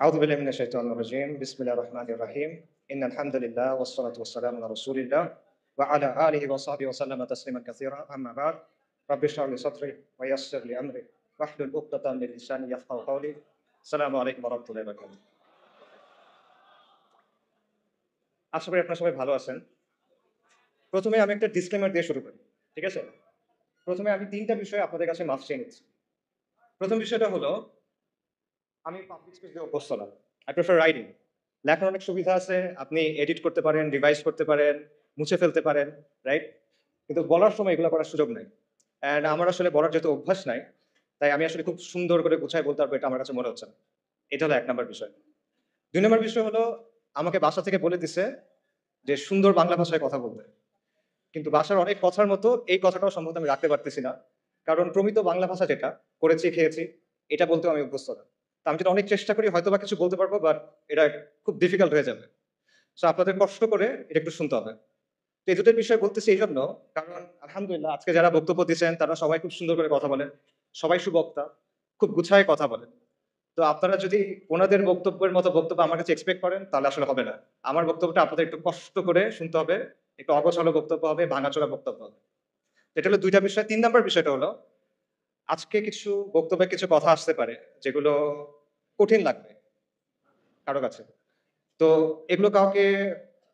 أعوذ بالله من الشيطان الرجيم بسم الله الرحمن الرحيم إن الحمد لله والصلاة والسلام على رسول الله وعلى آله وصحبه وسلم تسليما كثيرا أما بعد رب اشرح لي صدري ويسر لي أمري واحلل عقدة من لساني يفقهوا قولي السلام عليكم ورحمة الله وبركاته আশা করি আপনারা সবাই ভালো আছেন। প্রথমে আমি একটা ডিসক্লেমার দিয়ে শুরু করি। ঠিক আছে? প্রথমে আমি ৩ টা বিষয়ে আপনাদের কাছে মাফ চেয়ে নিচ্ছি। প্রথম বিষয়টা হলো আমি পাবলিক স্পেস দিয়ে অভ্যস্ত না। I prefer writing. লেখার অনেক সুবিধা আছে। আপনি এডিট করতে পারেন, রিভাইজ করতে পারেন, মুছে ফেলতে পারেন, রাইট? কিন্তু বলার সময় এগুলো করার সুযোগ নাই। অ্যান্ড আমার আসলে বলার যেহেতু অভ্যাস নাই, তাই আমি আসলে খুব সুন্দর করে গুছায় বলতে পারবো এটা আমার কাছে মনে হচ্ছে না। এটা হলো ১ নাম্বার বিষয়। ২ নাম্বার বিষয় হলো আমাকে বাসা থেকে বলে দিছে যে সুন্দর বাংলা ভাষায় কথা বলতে। কিন্তু বাসার অনেক কথার মতো এই কথাটাও সম্ভবত আমি রাখতে পারতেছি না। কারণ প্রমিত বাংলা ভাষা যেটা করেছি, খেয়েছি, এটা বলতেও আমি অভ্যস্ত না। তো আমি যদি অনেক চেষ্টা করি হয়তোবা কিছু বলতে পারবো বাট এটা খুব ডিফিকাল্ট হয়ে যাবে। সো আপনাদের কষ্ট করে এটা একটু শুনতে হবে। তো এই ২ টা বিষয় বলতেছি এইজন্য কারণ আলহামদুলিল্লাহ আজকে যারা বক্তব্য দিছেন তারা সবাই খুব সুন্দর করে কথা বলেন। সবাই সুবক্তা, খুব গুছায় কথা বলেন। তো আপনারা যদি ওনাদের বক্তব্যের মতো বক্তব্য আমার কাছে এক্সপেক্ট করেন তাহলে আসলে হবে না। আমার বক্তব্যটা আপনাদের একটু কষ্ট করে শুনতে হবে। একটু অগোছালো বক্তব্য হবে, ভাঙাচোরা বক্তব্য হবে। এটা হলো ২ টা বিষয়। ৩ নাম্বার বিষয়টা হলো আজকে কিছু বক্তব্যে কিছু কথা আসতে পারে যেগুলো কঠিন লাগবে কারো কাছে। তো এগুলো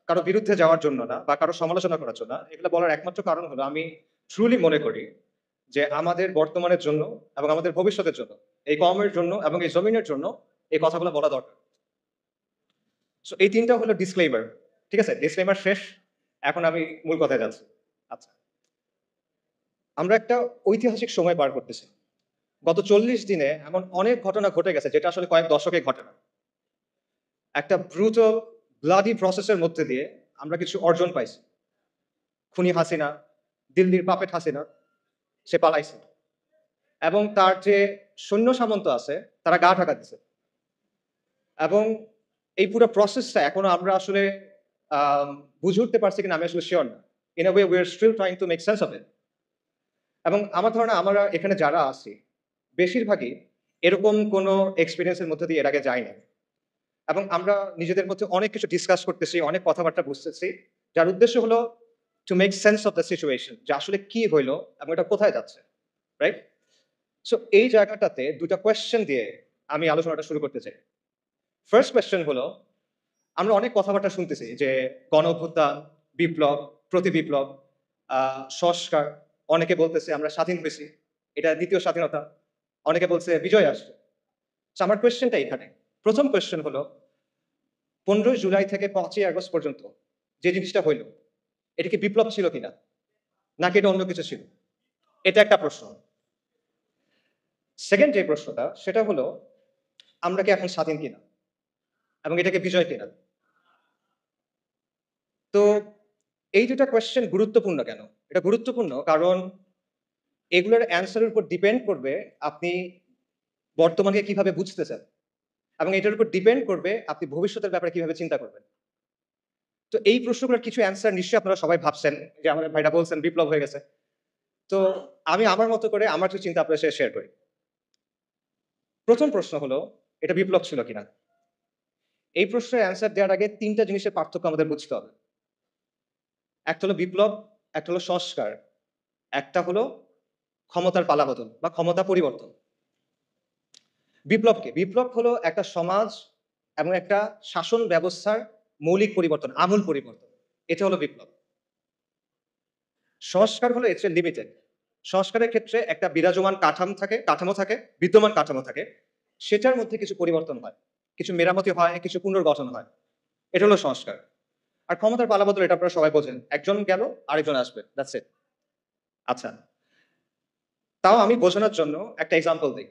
কারো বিরুদ্ধে যাওয়ার জন্য না বা কারো সমালোচনা করার জন্য না। এগুলো বলার একমাত্র কারণ হলো আমি ট্রুলি মনে করি যে আমাদের বর্তমানের জন্য এবং আমাদের ভবিষ্যতের জন্য, এই কওমের জন্য এবং এই জমিনের জন্য এই কথাগুলো বলা দরকার। সো এই ৩ টা হলো ডিসক্লেইমার। ঠিক আছে? ডিসক্লেইমার শেষ। এখন আমি মূল কথায় যাচ্ছি। আচ্ছা। আমরা একটা ঐতিহাসিক সময় পার করতেছি। গত ৪০ দিনে এমন অনেক ঘটনা ঘটে গেছে যেটা আসলে কয়েক দশকে ঘটে না। একটা ব্রুটাল ব্লাডি প্রসেস এর মধ্যে দিয়ে আমরা কিছু অর্জন পাইছি। খুনি হাসিনা, দিল্লির পাপেট হাসিনা, সে পালাইছে। এবং তার যে সৈন্য সামন্ত আছে তারা গা ঢাকা দিছে। এবং এই পুরো প্রসেসটা এখনো আমরা আসলে আম বুঝে উঠতে পারছি কিনা আমি আসলে সিউর না। In a way we are still trying to make sense of it. এবং আমার ধারণা আমরা এখানে যারা আছি বেশিরভাগই এরকম কোনো এক্সপেরিয়েন্স এর মধ্যে দিয়ে এর আগে যাই নাই। এবং আমরা নিজেদের মধ্যে অনেক কিছু ডিসকাস করতেছি, অনেক কথাবার্তা বুঝতেছি। যার উদ্দেশ্য হলো two make sense of the situation যে আসলে কি হইলো এবং এটা কোথায় যাচ্ছে। রাইট? সো এই জায়গাটাতে ২ টা কোয়েশ্চেন দিয়ে আমি আলোচনাটা শুরু করতে চাই। ফার্স্ট কোয়েশ্চেন হলো আমরা অনেক কথাবার্তা শুনতেছি যে গণ-অভ্যুত্থান, বিপ্লব, প্রতি-বিপ্লব, সংস্কার। অনেকে বলতেছে আমরা স্বাধীন হইছি। এটা ২য় স্বাধীনতা। অনেকে বলছে বিজয় আসছে। সো আমার কোয়েশ্চেনটা এখানে। ১ম কোয়েশ্চেন হলো ১৫ই জুলাই থেকে ৫ই আগস্ট পর্যন্ত যে জিনিসটা হইল, এটা কি বিপ্লব ছিল কিনা? নাকি এটা অন্য কিছু ছিল? এটা একটা প্রশ্ন। সেকেন্ড যে প্রশ্নটা সেটা হলো আমরা কি এখন স্বাধীন কিনা? এবং এটা কি বিজয় কিনা? তো এই ২ টা কোয়েশ্চেন গুরুত্বপূর্ণ কেন? এটা গুরুত্বপূর্ণ কারণ এগুলোর অ্যান্সার এর উপর ডিপেন্ড করবে আপনি বর্তমানকে কিভাবে বুঝতেছেন। এবং এটার উপর ডিপেন্ড করবে আপনি ভবিষ্যতের ব্যাপারে কিভাবে চিন্তা করবেন। তো এই প্রশ্নগুলোর কিছু অ্যান্সার নিশ্চয়ই আপনারা সবাই ভাবছেন যে আমাদের ভাইরা বলছেন বিপ্লব হয়ে গেছে। তো আমি আমার মতো করে আমার কিছু চিন্তা আপনার সাথে শেয়ার করি। ১ম প্রশ্ন হলো এটা বিপ্লব ছিল কিনা? এই প্রশ্নের অ্যান্সার দেওয়ার আগে ৩ টা জিনিসের পার্থক্য আমাদের বুঝতে হবে। একটা হলো বিপ্লব, একটা হলো সংস্কার, একটা হলো ক্ষমতার পালাবদল বা ক্ষমতা পরিবর্তন। বিপ্লব কি? বিপ্লব হলো একটা সমাজ এবং একটা শাসন ব্যবস্থার মৌলিক পরিবর্তন, আমূল পরিবর্তন। এটা হলো বিপ্লব। সংস্কার হলো এর চেয়ে লিমিটেড। সংস্কারের ক্ষেত্রে একটা বিরাজমান কাঠামো থাকে, বিদ্যমান কাঠামো থাকে। সেটার মধ্যে কিছু পরিবর্তন হয়। কিছু মেরামতি হয়, কিছু পুনর্গঠন হয়। এটা হলো সংস্কার। আর ক্ষমতার পালাবদল এটা আপনারা সবাই বোঝেন। একজন গেল, আরেকজন আসবে। That's it. আচ্ছা। তাও আমি বোঝানোর জন্য একটা এক্সাম্পল দেই।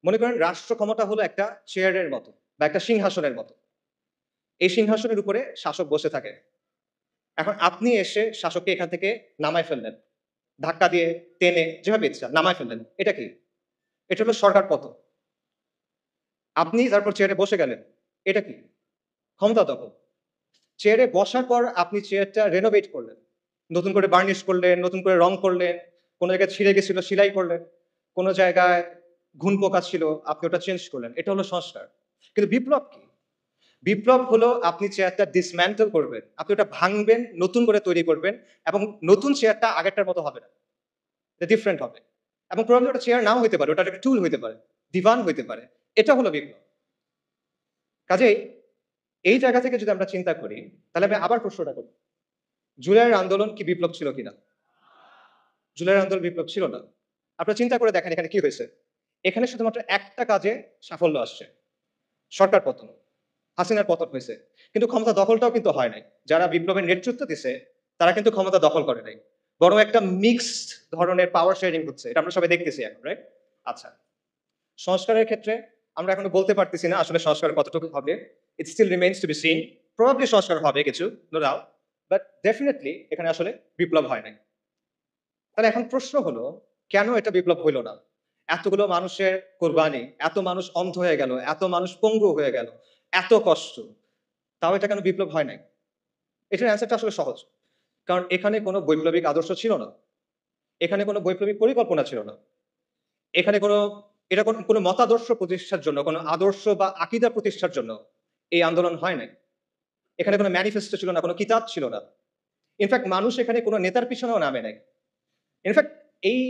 মনে করেন রাষ্ট্র ক্ষমতা হলো একটা চেয়ারের মতো বা একটা সিংহাসনের মতো। এই সিংহাসনের উপরে শাসক বসে থাকে। এখন আপনি এসে শাসককে এখান থেকে নামায় ফেললেন। ধাক্কা দিয়ে, টেনে যেভাবে ইচ্ছা নামায় ফেললেন। এটা কি? এটা হলো সরকারপতন। আপনি তারপর চেয়ারে বসে গেলেন। এটা কি? ক্ষমতা দখল। চেয়ারে বসার পর আপনি চেয়ারটা রেনোভেট করলেন। নতুন করে বার্নিশ করলেন, নতুন করে রং করলেন। কোন জায়গায় ছিঁড়ে গেছিল সেলাই করলেন। কোন জায়গায় ঘুণ পোকা ছিল, আপনি ওটা চেঞ্জ করলেন। এটা হলো সংস্কার। কিন্তু বিপ্লব কি? বিপ্লব হলো আপনি চেয়ারটা ডিসম্যান্টল করবেন, আপনি ওটা ভাঙবেন, নতুন করে তৈরি করবেন এবং নতুন চেয়ারটা আগেরটার মতো হবে না, এটা ডিফারেন্ট হবে এবং প্রবাবলি ওটা চেয়ার নাও হইতে পারে, ওটা একটা টুল হইতে পারে, দিভান হইতে পারে। এটা হলো বিপ্লব। কাজেই এই জায়গা থেকে যদি আমরা চিন্তা করি, তাহলে আমি আবার প্রশ্নটা করি, জুলাইয়ের আন্দোলন কি বিপ্লব ছিল কিনা? জুলাইয়ের আন্দোলন বিপ্লব ছিল না। আপনারা চিন্তা করে দেখেন এখানে কি হয়েছে? এখানে শুধুমাত্র একটা কাজে সাফল্য আসছে। সরকার পতন। হাসিনার পতন হয়েছে। কিন্তু ক্ষমতা দখলটাও কিন্তু হয় নাই। যারা বিপ্লবের নেতৃত্ব দিছে, তারা কিন্তু ক্ষমতা দখল করে নাই। বরং একটা মিক্সড ধরনের পাওয়ার শেয়ারিং হচ্ছে। এটা আমরা সবাই দেখতেছি এখন, রাইট? আচ্ছা। সংস্কারের ক্ষেত্রে আমরা এখনো বলতে পারতেছি না আসলে সংস্কার কতটুকু হবে। It still remains to be seen. Probably সংস্কার হবে কিছু, নো ডাউট। বাট ডেফিনিটলি এখানে আসলে বিপ্লব হয় নাই। তাহলে এখন প্রশ্ন হলো, কেন এটা বিপ্লব হইল না? এতগুলো মানুষের কোরবানি, এত মানুষ অন্ধ হয়ে গেল, এত মানুষ পঙ্গু হয়ে গেল, এত কষ্ট। তাও এটা কেন বিপ্লব হয় নাই? এটার অ্যান্সারটা আসলে সহজ। কারণ এখানে কোনো বৈপ্লবিক আদর্শ ছিল না। এখানে কোনো বৈপ্লবিক পরিকল্পনা ছিল না। এখানে কোনো মতাদর্শ প্রতিষ্ঠার জন্য, কোনো আদর্শ বা আকীদা প্রতিষ্ঠার জন্য এই আন্দোলন হয় নাই। এখানে কোনো ম্যানিফেস্টো ছিল না, কোনো কিতাব ছিল না। ইনফ্যাক্ট মানুষ এখানে কোনো নেতার পিছনেও নামে নাই। ইনফ্যাক্ট এই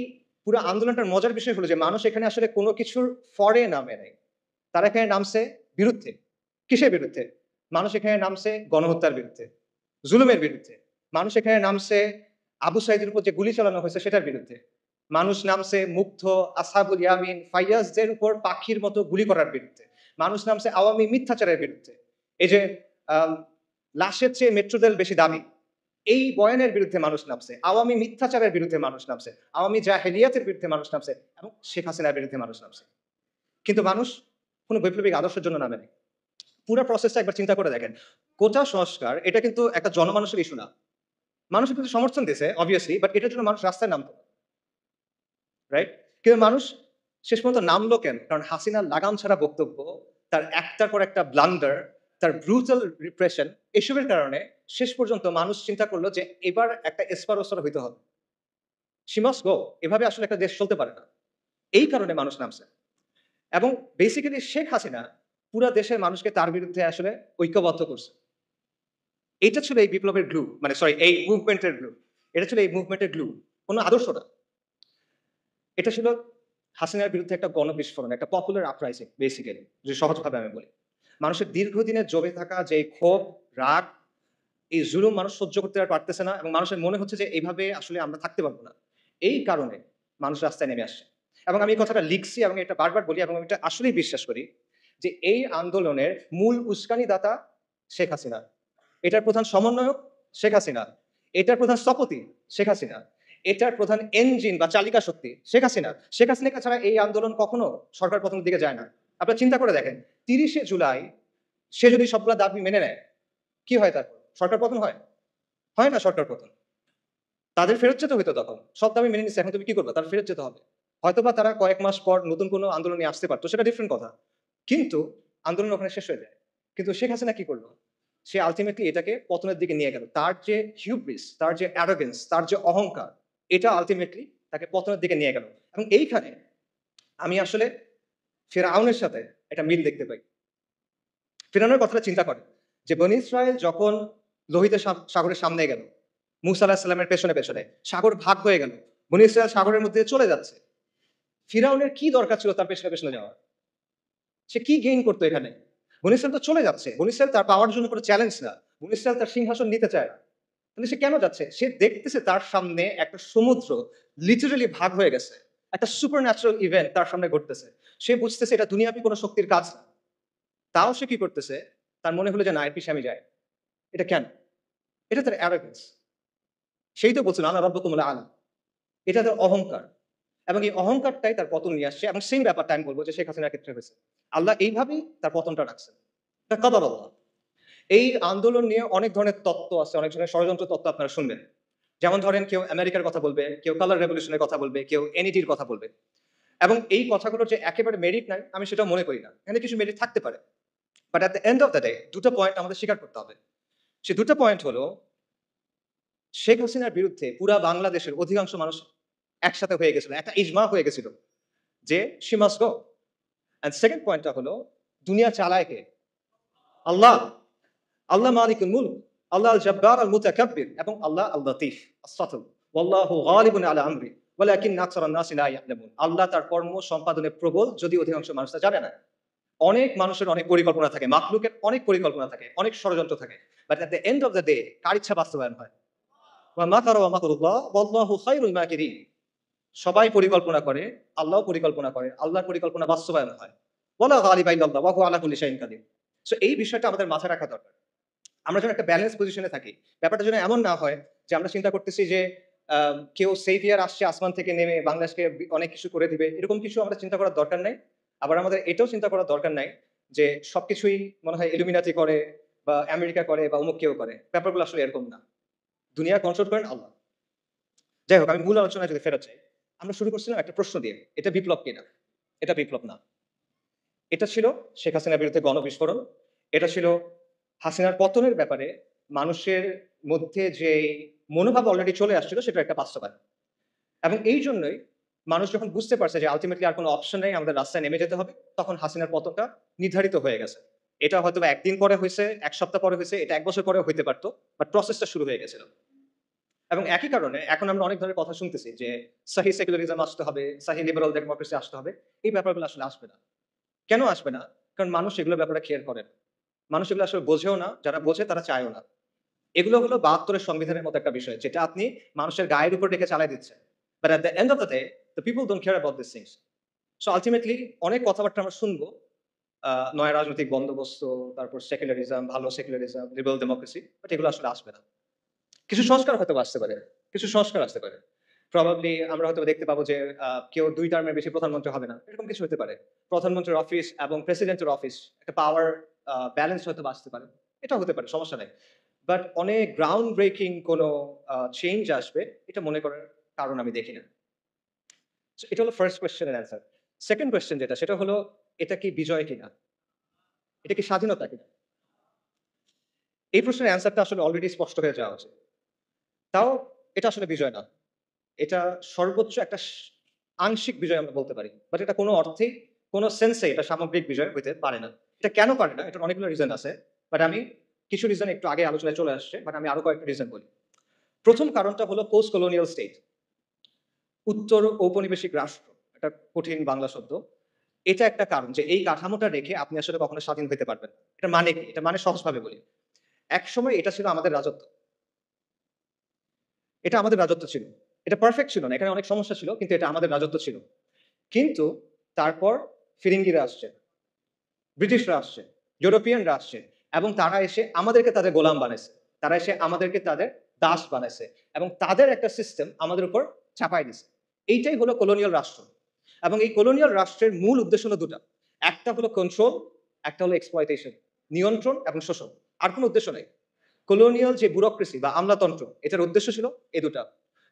পুরো আন্দোলনটার মজার বিষয় হলো যে মানুষ এখানে আসলে কোনো কিছুর ফরে নামে নাই। তারা এখানে নামছে বিরুদ্ধে। কিসের বিরুদ্ধে? মানুষ এখানে নামছে গণহত্যার বিরুদ্ধে, জুলুমের বিরুদ্ধে। মানুষ এখানে নামছে আবু সাঈদের উপর যে গুলি চালানো হয়েছে সেটার বিরুদ্ধে। মানুষ নামছে মুগ্ধ, আসহাবুল ইয়ামিন, ফাইয়াজদের উপর পাখির মতো গুলি করার বিরুদ্ধে। মানুষ নামছে আওয়ামী মিথ্যাচারের বিরুদ্ধে। এই যে আম লাশের চেয়ে মেট্রো রেল বেশি দামি, এই বয়ানের বিরুদ্ধে মানুষ নামছে। আওয়ামী মিথ্যাচারের বিরুদ্ধে মানুষ নামছে। আওয়ামী জাহেলিয়াতের বিরুদ্ধে মানুষ নামছে এবং শেখ হাসিনার বিরুদ্ধে মানুষ নামছে। কিন্তু মানুষ কোনো বৈপ্লবিক আদর্শের জন্য নামে নাই। পুরো প্রসেসটা একবার চিন্তা করে দেখেন। কোটা সংস্কার এটা কিন্তু একটা জনমানুষের ইস্যু না। মানুষ কিন্তু সমর্থন দিছে obviously, বাট এটার জন্য মানুষ রাস্তায় নামতো না, রাইট? কিন্তু মানুষ শেষ পর্যন্ত নামলো কেন? কারণ হাসিনার লাগাম ছাড়া বক্তব্য, তার একটার পর একটা ব্লান্ডার, তার ব্রুটাল রিপ্রেশন, এসবের কারণে শেষ পর্যন্ত মানুষ চিন্তা করলো যে এবার একটা এসপার ওসপার হইতে হবে। She must go. এভাবে আসলে একটা দেশ চলতে পারে না। এই কারণে মানুষ নামছে। এবং বেসিক্যালি শেখ হাসিনা পুরা দেশের মানুষকে তার বিরুদ্ধে আসলে ঐক্যবদ্ধ করছে। এটা ছিল এই বিপ্লবের গ্লু, মানে সরি এই মুভমেন্টের গ্লু। এটা ছিল এই মুভমেন্টের গ্লু। কোন আদর্শ না। এটা ছিল হাসিনার বিরুদ্ধে একটা গণবিস্ফোরণ, একটা পপুলার আপরাইজিং বেসিক্যালি, যদি সহজভাবে আমি বলি। মানুষের দীর্ঘদিনের জমে থাকা যে ক্ষোভ, রাগ, এই জুলুম মানুষ সহ্য করতে আর পারতেছে না এবং মানুষের মনে হচ্ছে যে এইভাবে আসলে আমরা থাকতে পারবো না। এই কারণে মানুষ রাস্তায় নেমে আসছে। এবং আমি এই কথাটা লিখছি এবং এটা বারবার বলি এবং আমি এটা আসলেই বিশ্বাস করি যে এই আন্দোলনের মূল উস্কানিদাতা শেখ হাসিনা। এটার প্রধান সমন্বয়ক শেখ হাসিনা। এটার প্রধান স্থপতি শেখ হাসিনা। এটার প্রধান ইঞ্জিন বা চালিকা শক্তি শেখ হাসিনা। শেখ হাসিনাকে ছাড়া এই আন্দোলন কখনো সরকার পতনের দিকে যায় না। আপনারা চিন্তা করে দেখেন, ৩০শে জুলাই সে যদি সবগুলা দাবি মেনে নেয়, কি হয় তারপর? সরকার পতন হয়? হয় না সরকার পতন। তাদের ফেরত যেতে হইতো তখন। সব দাবি মেনে নিচ্ছে, এখন তুমি কি করবা? তার ফেরত যেতে হবে। হয়তোবা তারা কয়েক মাস পর নতুন কোনো আন্দোলন নিয়ে আসতে পারতো, সেটা ডিফারেন্ট কথা। কিন্তু আন্দোলন ওখানে শেষ হয়ে যায়। কিন্তু শেখ হাসিনা কি করলো? সে আল্টিমেটলি এটাকে পতনের দিকে নিয়ে গেল। তার যে হিউব্রিস, তার যে অ্যারোগেন্স, তার যে অহংকার, এটা আল্টিমেটলি তাকে পতনের দিকে নিয়ে গেল। এবং এইখানে আমি আসলে ফিরআউনের সাথে একটা মিল দেখতে পাই। ফিরআউনের কথাটা চিন্তা করেন যে বনী ইসরাইল যখন লোহিত সাগরের সামনে গেল, মূসা আলাইহিস সালামের পেছনে পেছনে সাগর ভাগ হয়ে গেল। বনী ইসরাইল সাগরের মধ্যে দিয়ে চলে যাচ্ছে। ফিরআউনের কি দরকার ছিল তার পেছনে পেছনে যাওয়ার? সে কি গেইন করতো এখানে? বনী ইসরাইল তো চলে যাচ্ছে। বনী ইসরাইল তার পাওয়ার জন্য কোনো চ্যালেঞ্জ না। বনী ইসরাইল তার সিংহাসন নিতে চায় না। তাহলে সে কেন যাচ্ছে? সে দেখতেছে তার সামনে একটা সমুদ্র লিটারালি ভাগ হয়ে গেছে। একটা সুপার ন্যাচারাল ইভেন্ট তার সামনে ঘটতেছে। সে বুঝতেছে এটা দুনিয়াবি কোনো শক্তির কাজ না। তাও সে কি করতেছে? তার মনে হলো যে না, এর পিছে আমি যাই। এটা কেন? এটা তার অ্যারোগেন্স। সেই তো বলছিল আনা রাব্বুকুমুল আলা। এটা তার অহংকার। এবং এই অহংকারটাই তার পতন নিয়ে আসছে এবং সেম ব্যাপারটা আমি বলব যে শেখ হাসিনার ক্ষেত্রে হয়েছে। আল্লাহ এইভাবেই তার পতনটা রাখছেন। এটা কদর আল্লাহ। এই আন্দোলন নিয়ে অনেক ধরনের তত্ত্ব আছে, অনেক ধরনের ষড়যন্ত্র তত্ত্ব আপনারা শুনবেন। যেমন ধরেন কেউ আমেরিকার কথা বলবে, কেউ কালার রেভলিউশনের কথা বলবে, কেউ এনইডির কথা বলবে। এবং এই কথাগুলোর যে একেবারে মেরিট নাই আমি সেটাও মনে করি না। এখানে কিছু মেরিট থাকতে পারে। But at the end of the day ২ টা পয়েন্ট আমাদের স্বীকার করতে হবে। সে ২ টা পয়েন্ট হলো শেখ হাসিনার বিরুদ্ধে পুরা বাংলাদেশের অধিকাংশ মানুষ একসাথে হয়ে গেছিল। একটা ইজমা হয়ে গেছিল যে she must go. And second পয়েন্টটা হলো দুনিয়া চালায় কে? আল্লাহ। আল্লাহ মালিকুল মুলক, আল্লাহ আল জব্বার আল মুতাকাব্বির এবং আল্লাহ আল লতিফ আস-সাতর। ওয়াল্লাহু গালিবুন আলা আমরি ওয়ালাকিন আকসারান নাসি লা ইয়ালামুন। আল্লাহ তার কর্ম সম্পাদনে প্রবল, যদি অধিকাংশ মানুষরা জানে না। অনেক মানুষের অনেক পরিকল্পনা থাকে, মাখলুকের অনেক পরিকল্পনা থাকে, অনেক ষড়যন্ত্র থাকে। But at the end of the day কার ইচ্ছা বাস্তবায়ন হয়? ওয়া মাকারু ওয়া মাকরুল্লাহ ওয়াল্লাহু খায়রুল মাকিরিন। সবাই পরিকল্পনা করে, আল্লাহও পরিকল্পনা করে, আল্লাহর পরিকল্পনা বাস্তবায়ন হয়। ওয়ালা গালিবা ইল্লাল্লাহ ওয়া হুয়া আলা কুল্লি শাইইন কাদির। সো এই বিষয়টা আমাদের মাথায় রাখা দরকার। আমরা যেন একটা ব্যালেন্স পজিশনে থাকি। ব্যাপারটা যেন এমন না হয় যে আমরা চিন্তা করতেছি যে কেউ সেভিয়ার আসছে আসমান থেকে নেমে বাংলাদেশকে অনেক কিছু করে দিবে। এরকম কিছু আমাদের চিন্তা করার দরকার নাই। আবার আমাদের এটাও চিন্তা করার দরকার নাই যে সবকিছুই মনে হয় ইলুমিনাতি করে বা আমেরিকা করে বা অমুক কেউ করে। ব্যাপারগুলো আসলে এরকম না। দুনিয়া কন্ট্রোল করেন আল্লাহ। যাই হোক, আমি মূল আলোচনায় যদি ফেরত যাই। আমরা শুরু করছিলাম একটা প্রশ্ন দিয়ে। এটা বিপ্লব কিনা? এটা বিপ্লব না। এটা ছিল শেখ হাসিনার বিরুদ্ধে গণবিস্ফোরণ। এটা ছিল হাসিনার পতনের ব্যাপারে মানুষের মধ্যে যে মনোভাব অলরেডি চলে আসছিল সেটার একটা বাস্তবায়ন। এবং এই জন্যই মানুষ যখন বুঝতে পারছে যে আল্টিমেটলি আর কোনো অপশন নেই, আমাদের রাস্তায় নেমে যেতে হবে, তখন হাসিনার পতনটা নির্ধারিত হয়ে গেছে। এটা হয়তোবা ১ দিন পরে হইছে, ১ সপ্তাহ পরে হইছে, এটা ১ বছর পরেও হইতে পারত। বাট প্রসেসটা শুরু হয়ে গেছিল। এবং একই কারণে এখন আমরা অনেক ধরনের কথা শুনতেছি যে সহি সেকুলারিজম আসতে হবে, সহি লিবারাল ডেমোক্রেসি আসতে হবে। এই ব্যাপারগুলো আসলে আসবে না। কেন আসবে না? কারণ মানুষ এগুলোর ব্যাপারে কেয়ার করে না। মানুষ এগুলো আসলে বোঝেও না, যারা বোঝে তারা চায়ও না। এগুলো হলো ৭২ এর সংবিধানের মতো একটা বিষয়, যেটা আপনি মানুষের গায়ের উপর রেখে চালায় দিচ্ছেন। But at the end of the day, the people don't care about this things. So ultimately অনেক কথাবার্তা আমরা শুনবো। নয়া রাজনৈতিক বন্দোবস্ত, তারপর সেকুলারিজম, ভালো সেকুলারিজম, লিবারাল ডেমোক্রেসি, বাট এগুলো আসলে আসবে না। কিছু সংস্কার হয়তো আসতে পারে। কিছু সংস্কার আসতে পারে। প্রবাবলি আমরা হয়তো দেখতে পাবো যে কেউ ২ টার্মের বেশি প্রধানমন্ত্রী হবে না। এরকম কিছু হতে পারে। প্রধানমন্ত্রীর অফিস এবং প্রেসিডেন্টের অফিস একটা পাওয়ার ব্যালেন্স হয়তো আসতে পারে। এটাও হতে পারে, সমস্যা নাই। বাট অনেক গ্রাউন্ড ব্রেকিং কোনো চেঞ্জ আসবে, এটা মনে করার কারণ আমি দেখি না। সো এটা হলো ফার্স্ট কোয়েশ্চেন এর অ্যান্সার। সেকেন্ড কোয়েশ্চেন যেটা, সেটা হলো এটা কি বিজয় কিনা? এটা কি স্বাধীনতা কিনা? এই প্রশ্নের অ্যান্সারটা আসলে অলরেডি স্পষ্ট হয়ে যাওয়া উচিত। তাও এটা আসলে বিজয় না। এটা সর্বোচ্চ একটা আংশিক বিজয় আমরা বলতে পারি। বাট এটা কোনো অর্থেই, কোনো সেন্সে এটা সামগ্রিক বিজয় হইতে পারে না। এটা কেন পারে না? এটার অনেকগুলো রিজন আছে। বাট আমি কিছু রিজন একটু আগে আলোচনায় চলে আসছে। বাট আমি আরো কয়েকটা রিজন বলি। ১ম কারণটা হলো পোস্ট কলোনিয়াল স্টেট। উত্তর ঔপনিবেশিক রাষ্ট্র। একটা কঠিন বাংলা শব্দ। এটা একটা কারণ যে এই কাঠামোটা রেখে আপনি আসলে কখনো স্বাধীন হইতে পারবেন না। এটার মানে কি? এটা মানে সহজভাবে বলি। একসময় এটা ছিল আমাদের রাজত্ব। এটা আমাদের রাজত্ব ছিল। এটা পারফেক্ট ছিল না। এখানে অনেক সমস্যা ছিল, কিন্তু এটা আমাদের রাজত্ব ছিল। কিন্তু তারপর ফিরিঙ্গিরা আসছে, ব্রিটিশরা আসছে, ইউরোপিয়ানরা আসছে এবং তারা এসে আমাদেরকে তাদের গোলাম বানাইছে। তারা এসে আমাদেরকে তাদের দাস বানাইছে এবং তাদের একটা সিস্টেম আমাদের উপর চাপায় দিছে। এইটাই হলো কলোনিয়াল রাষ্ট্র। এবং এই কলোনিয়াল রাষ্ট্রের মূল উদ্দেশ্য হলো ২ টা। একটা হলো কন্ট্রোল, একটা হলো এক্সপ্লয়টেশন, নিয়ন্ত্রণ এবং শোষণ। আর কোনো উদ্দেশ্য নেই। কলোনিয়াল যে ব্যুরোক্রেসি বা আমলাতন্ত্র, এটার উদ্দেশ্য ছিল এই ২ টা।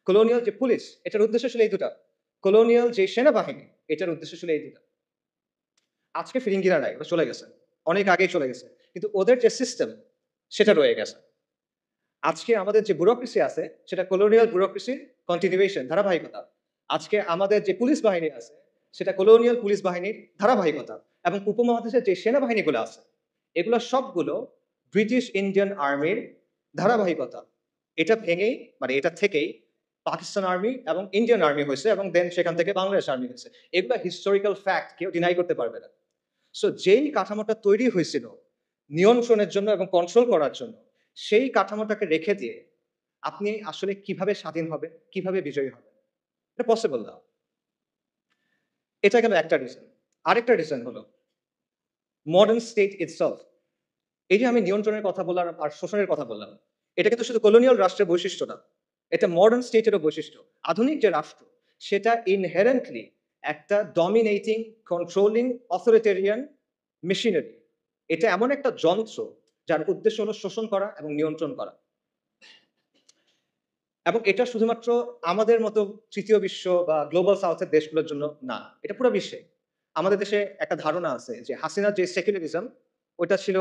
কলোনিয়াল যে পুলিশ, এটার উদ্দেশ্য ছিল এই ২ টা। কলোনিয়াল যে সেনাবাহিনী, এটার উদ্দেশ্য ছিল এই ২ টা। আজকে ফিরিঙ্গিরা নাই, ওরা চলে গেছে। অনেক আগেই চলে গেছে। কিন্তু ওদের যে সিস্টেম, সেটা রয়ে গেছে। আজকে আমাদের যে ব্যুরোক্রেসি আছে, সেটা কলোনিয়াল ব্যুরোক্রেসির কন্টিনিউয়েশন, ধারাবাহিকতা। আজকে আমাদের যে পুলিশ বাহিনী আছে, সেটা কলোনিয়াল পুলিশ বাহিনীর ধারাবাহিকতা। এবং উপমহাদেশের যে সেনাবাহিনীগুলো আছে, এগুলো সবগুলো ব্রিটিশ ইন্ডিয়ান আর্মির ধারাবাহিকতা। এটা ভেঙেই, মানে এটা থেকেই পাকিস্তান আর্মি এবং ইন্ডিয়ান আর্মি হয়েছে এবং দেন সেখান থেকে বাংলাদেশ আর্মি হয়েছে। এগুলো হিস্টোরিক্যাল ফ্যাক্ট, কেউ ডিনাই করতে পারবে না। সো যেই কাঠামোটা তৈরি হয়েছিল নিয়ন্ত্রণের জন্য এবং কন্ট্রোল করার জন্য, সেই কাঠামোটাকে রেখে দিয়ে আপনি আসলে কিভাবে স্বাধীন হবেন, কিভাবে বিজয়ী হবেন? এটা পসিবল না। এটা গেল একটা রিজন। আরেকটা রিজন হলো মডার্ন স্টেট ইটসেলফ। এই যে আমি নিয়ন্ত্রণের কথা বললাম আর শোষণের কথা বললাম, এটা কিন্তু শুধু কলোনিয়াল রাষ্ট্রের বৈশিষ্ট্য না। এটা মডার্ন স্টেটেরও বৈশিষ্ট্য। আধুনিক যে রাষ্ট্র, সেটা ইনহেরেন্টলি একটা ডমিনেটিং, কন্ট্রোলিং, অথরিটেরিয়ান মেশিনারি। এটা এমন একটা যন্ত্র যার উদ্দেশ্য হলো শোষণ করা এবং নিয়ন্ত্রণ করা। এবং এটা শুধুমাত্র আমাদের মতো তৃতীয় বিশ্ব বা গ্লোবাল সাউথের দেশগুলোর জন্য না, এটা পুরো বিশ্বে। আমাদের দেশে একটা ধারণা আছে যে হাসিনার যে সেকুলারিজম, ওইটা ছিল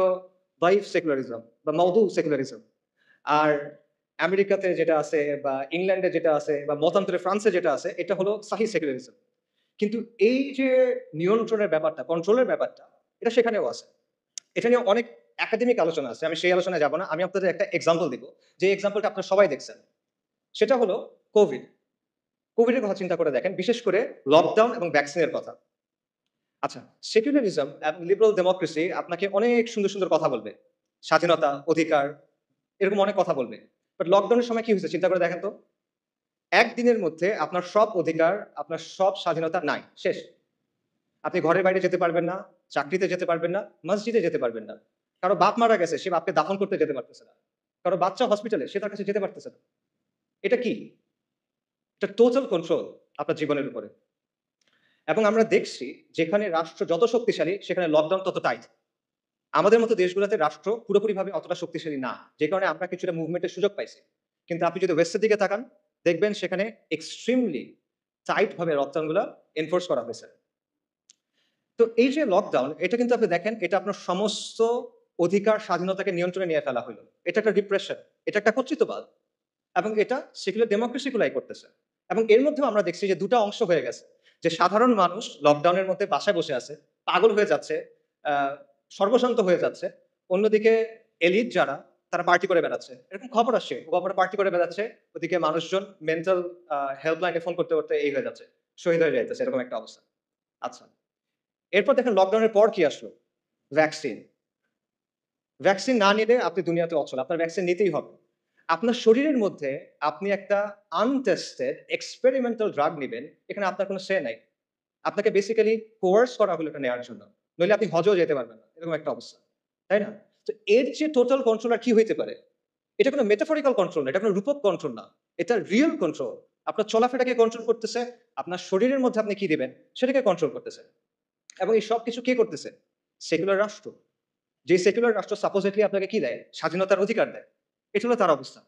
দাইফ সেকুলারিজম বা মওদু সেকুলারিজম। আর আমেরিকাতে যেটা আছে বা ইংল্যান্ডে যেটা আছে বা মতান্তরে ফ্রান্সে যেটা আছে, এটা হলো সাহি সেকুলারিজম। কিন্তু এই যে নিয়ন্ত্রণের ব্যাপারটা, কন্ট্রোলের ব্যাপারটা, এটা সেখানেও আছে। এটা নিয়ে অনেক একাডেমিক আলোচনা আছে। আমি সেই আলোচনায় যাব না। আমি আপনাদের একটা এক্সাম্পল দিব। যে এক্সাম্পলটা আপনারা সবাই দেখছেন। সেটা হলো কোভিড। কোভিডের কথা চিন্তা করে দেখেন, বিশেষ করে লকডাউন এবং ভ্যাকসিনের কথা। আচ্ছা, সেকুলারিজম এবং লিবারাল ডেমোক্রেসি আপনাকে অনেক সুন্দর, সুন্দর কথা বলবে। স্বাধীনতা, অধিকার এরকম অনেক কথা বলবে। বাট লকডাউনের সময় কি হয়েছে চিন্তা করে দেখেন তো? একদিনের মধ্যে আপনার সব অধিকার, আপনার সব স্বাধীনতা নাই, শেষ। আপনি ঘরের বাইরে যেতে পারবেন না, চাকরিতে যেতে পারবেন না, মসজিদে যেতে পারবেন না। কারো বাপ মারা গেছে, সে বাপকে দাফন করতে যেতে পারতেছে না। কারো বাচ্চা হসপিটালে, সে তার কাছে যেতে পারতেছে না। এটা কি? এটা টোটাল কন্ট্রোল আপনার জীবনের উপরে। এবং আমরা দেখছি যেখানে রাষ্ট্র যত শক্তিশালী সেখানে লকডাউন তত টাইট। আমাদের মতো দেশগুলোতে রাষ্ট্র পুরোপুরিভাবে অতটা শক্তিশালী না। যে কারণে আমরা কিছুটা মুভমেন্টের সুযোগ পাইছি। কিন্তু আপনি যদি ওয়েস্টের দিকে তাকান, দেখবেন সেখানে এক্সট্রিমলি টাইট ভাবে লকডাউনগুলো এনফোর্স করা হয়েছে। তো এই যে লকডাউন, এটা কিন্তু আপনি দেখেন, এটা আপনার সমস্ত অধিকার স্বাধীনতাকে নিয়ন্ত্রণে নিয়ে ফেলা হলো। এটা একটা রিপ্রেশন, এটা একটা কর্তৃত্ববাদ এবং এটা সেকুলার ডেমোক্রেসি গুলাই করতেছে। এবং এর মধ্যেও আমরা দেখছি যে ২ টা অংশ হয়ে গেছে। যে সাধারণ মানুষ লকডাউনের মধ্যে বাসায় বসে আছে, পাগল হয়ে যাচ্ছে, আ সর্বশান্ত হয়ে যাচ্ছে। অন্যদিকে এলিট যারা, তারা পার্টি করে বেড়াচ্ছে। এরকম খবর আসছে। খবরে পার্টি করে বেড়াচ্ছে। ওদিকে মানুষজন মেন্টাল হেল্পলাইনে ফোন করতে, করতে এই হয়ে যাচ্ছে। শহীদ হয়ে যাইতেছে, এরকম একটা অবস্থা। আচ্ছা। এরপর দেখেন লকডাউনের পর কি আসলো? ভ্যাকসিন। ভ্যাকসিন না নিলে আপনি দুনিয়াতে অচল। আপনার ভ্যাকসিন নিতেই হবে। আপনার শরীরের মধ্যে আপনি একটা আনটেস্টেড এক্সপেরিমেন্টাল ড্রাগ নিবেন, এখানে আপনার কোনো সে নাই। আপনাকে বেসিক্যালি কোয়ার্স করা হলো এটা নেওয়ার জন্য। নইলে আপনি হজেও যেতে পারবেন না। এরকম একটা অবস্থা। তাই না? তো এর চেয়ে টোটাল কন্ট্রোল আর কি হইতে পারে? এটা কোনো মেটাফরিক্যাল কন্ট্রোল না, এটা কোনো রূপক কন্ট্রোল না। এটা রিয়াল কন্ট্রোল। আপনার চলাফেরাকে কন্ট্রোল করতেছে, আপনার শরীরের মধ্যে আপনি কি দিবেন সেটাকে কন্ট্রোল করতেছে। এবং এই সবকিছু কে করতেছে? সেকুলার রাষ্ট্র। যে সেকুলার রাষ্ট্র সাপোজিটলি আপনাকে কি দেয়? স্বাধীনতার অধিকার দেয়। এটা হলো তার অবস্থা।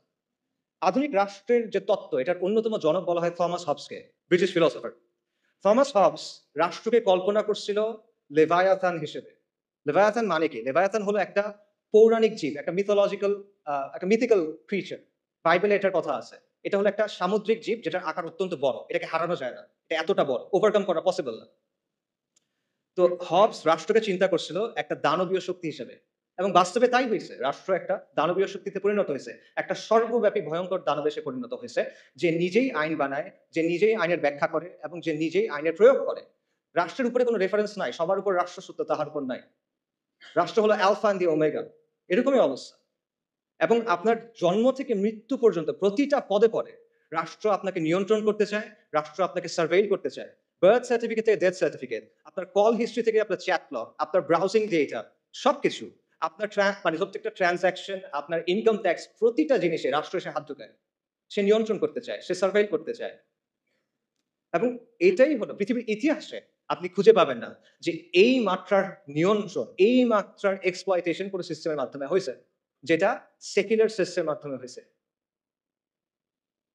আধুনিক রাষ্ট্রের যে তত্ত্ব, এটার অন্যতম জনক বলা হয় থমাস হবসকে, ব্রিটিশ ফিলোসোফার। থমাস হবস রাষ্ট্রকে কল্পনা করছিল লেভায়াথান হিসেবে। লেভায়াথান মানে কি? লেভায়াথান হলো একটা পৌরাণিক জীব, একটা মিথোলজিক্যাল একটা মিথিক্যাল ক্রিচার। বাইবেলে এটার কথা আছে। এটা হলো একটা সামুদ্রিক জীব যেটার আকার অত্যন্ত বড়। এটাকে হারানো যায় না। এটা এতটা বড়। ওভারকাম করা পসিবল না। তো হবস রাষ্ট্রকে চিন্তা করছিল একটা দানবীয় শক্তি হিসেবে এবং বাস্তবে তাই হয়েছে। রাষ্ট্র একটা দানবীয় শক্তিতে পরিণত হয়েছে। একটা সর্বব্যাপী ভয়ঙ্কর দানবে সে পরিণত হয়েছে। যে নিজেই আইন বানায়, যে নিজেই আইনের ব্যাখ্যা করে এবং যে নিজেই আইনের প্রয়োগ করে। রাষ্ট্রের উপরে কোনো রেফারেন্স নাই। সবার উপর রাষ্ট্রসূত্র তাহার উপর নাই। রাষ্ট্র হলো আলফা এন্ড দি ওমেগা। এরকমই অবস্থা। এবং আপনার জন্ম থেকে মৃত্যু পর্যন্ত প্রতিটা পদে, পদে রাষ্ট্র আপনাকে নিয়ন্ত্রণ করতে চায়, রাষ্ট্র আপনাকে সার্ভেইল করতে চায়। বার্থ সার্টিফিকেট থেকে ডেথ সার্টিফিকেট, আপনার কল হিস্ট্রি থেকে আপনার চ্যাট লগ, আপনার ব্রাউজিং ডেটা, সবকিছু। আপনার মানে প্রত্যেকটা ট্রান্সাকশন, আপনার ইনকাম ট্যাক্স, প্রতিটা জিনিসে রাষ্ট্র এসে হাত ঢুকায়। সে নিয়ন্ত্রণ করতে চায়, সে সার্ভেইল করতে চায়। এবং এটাই হলো পৃথিবীর ইতিহাসে আপনি খুঁজে পাবেন না যে এই মাত্রার নিয়ন্ত্রণ, এই মাত্রার এক্সপ্লয়টেশন কোনো সিস্টেমের মাধ্যমে হয়েছে, যেটা সেকুলার সিস্টেমের মাধ্যমে হয়েছে।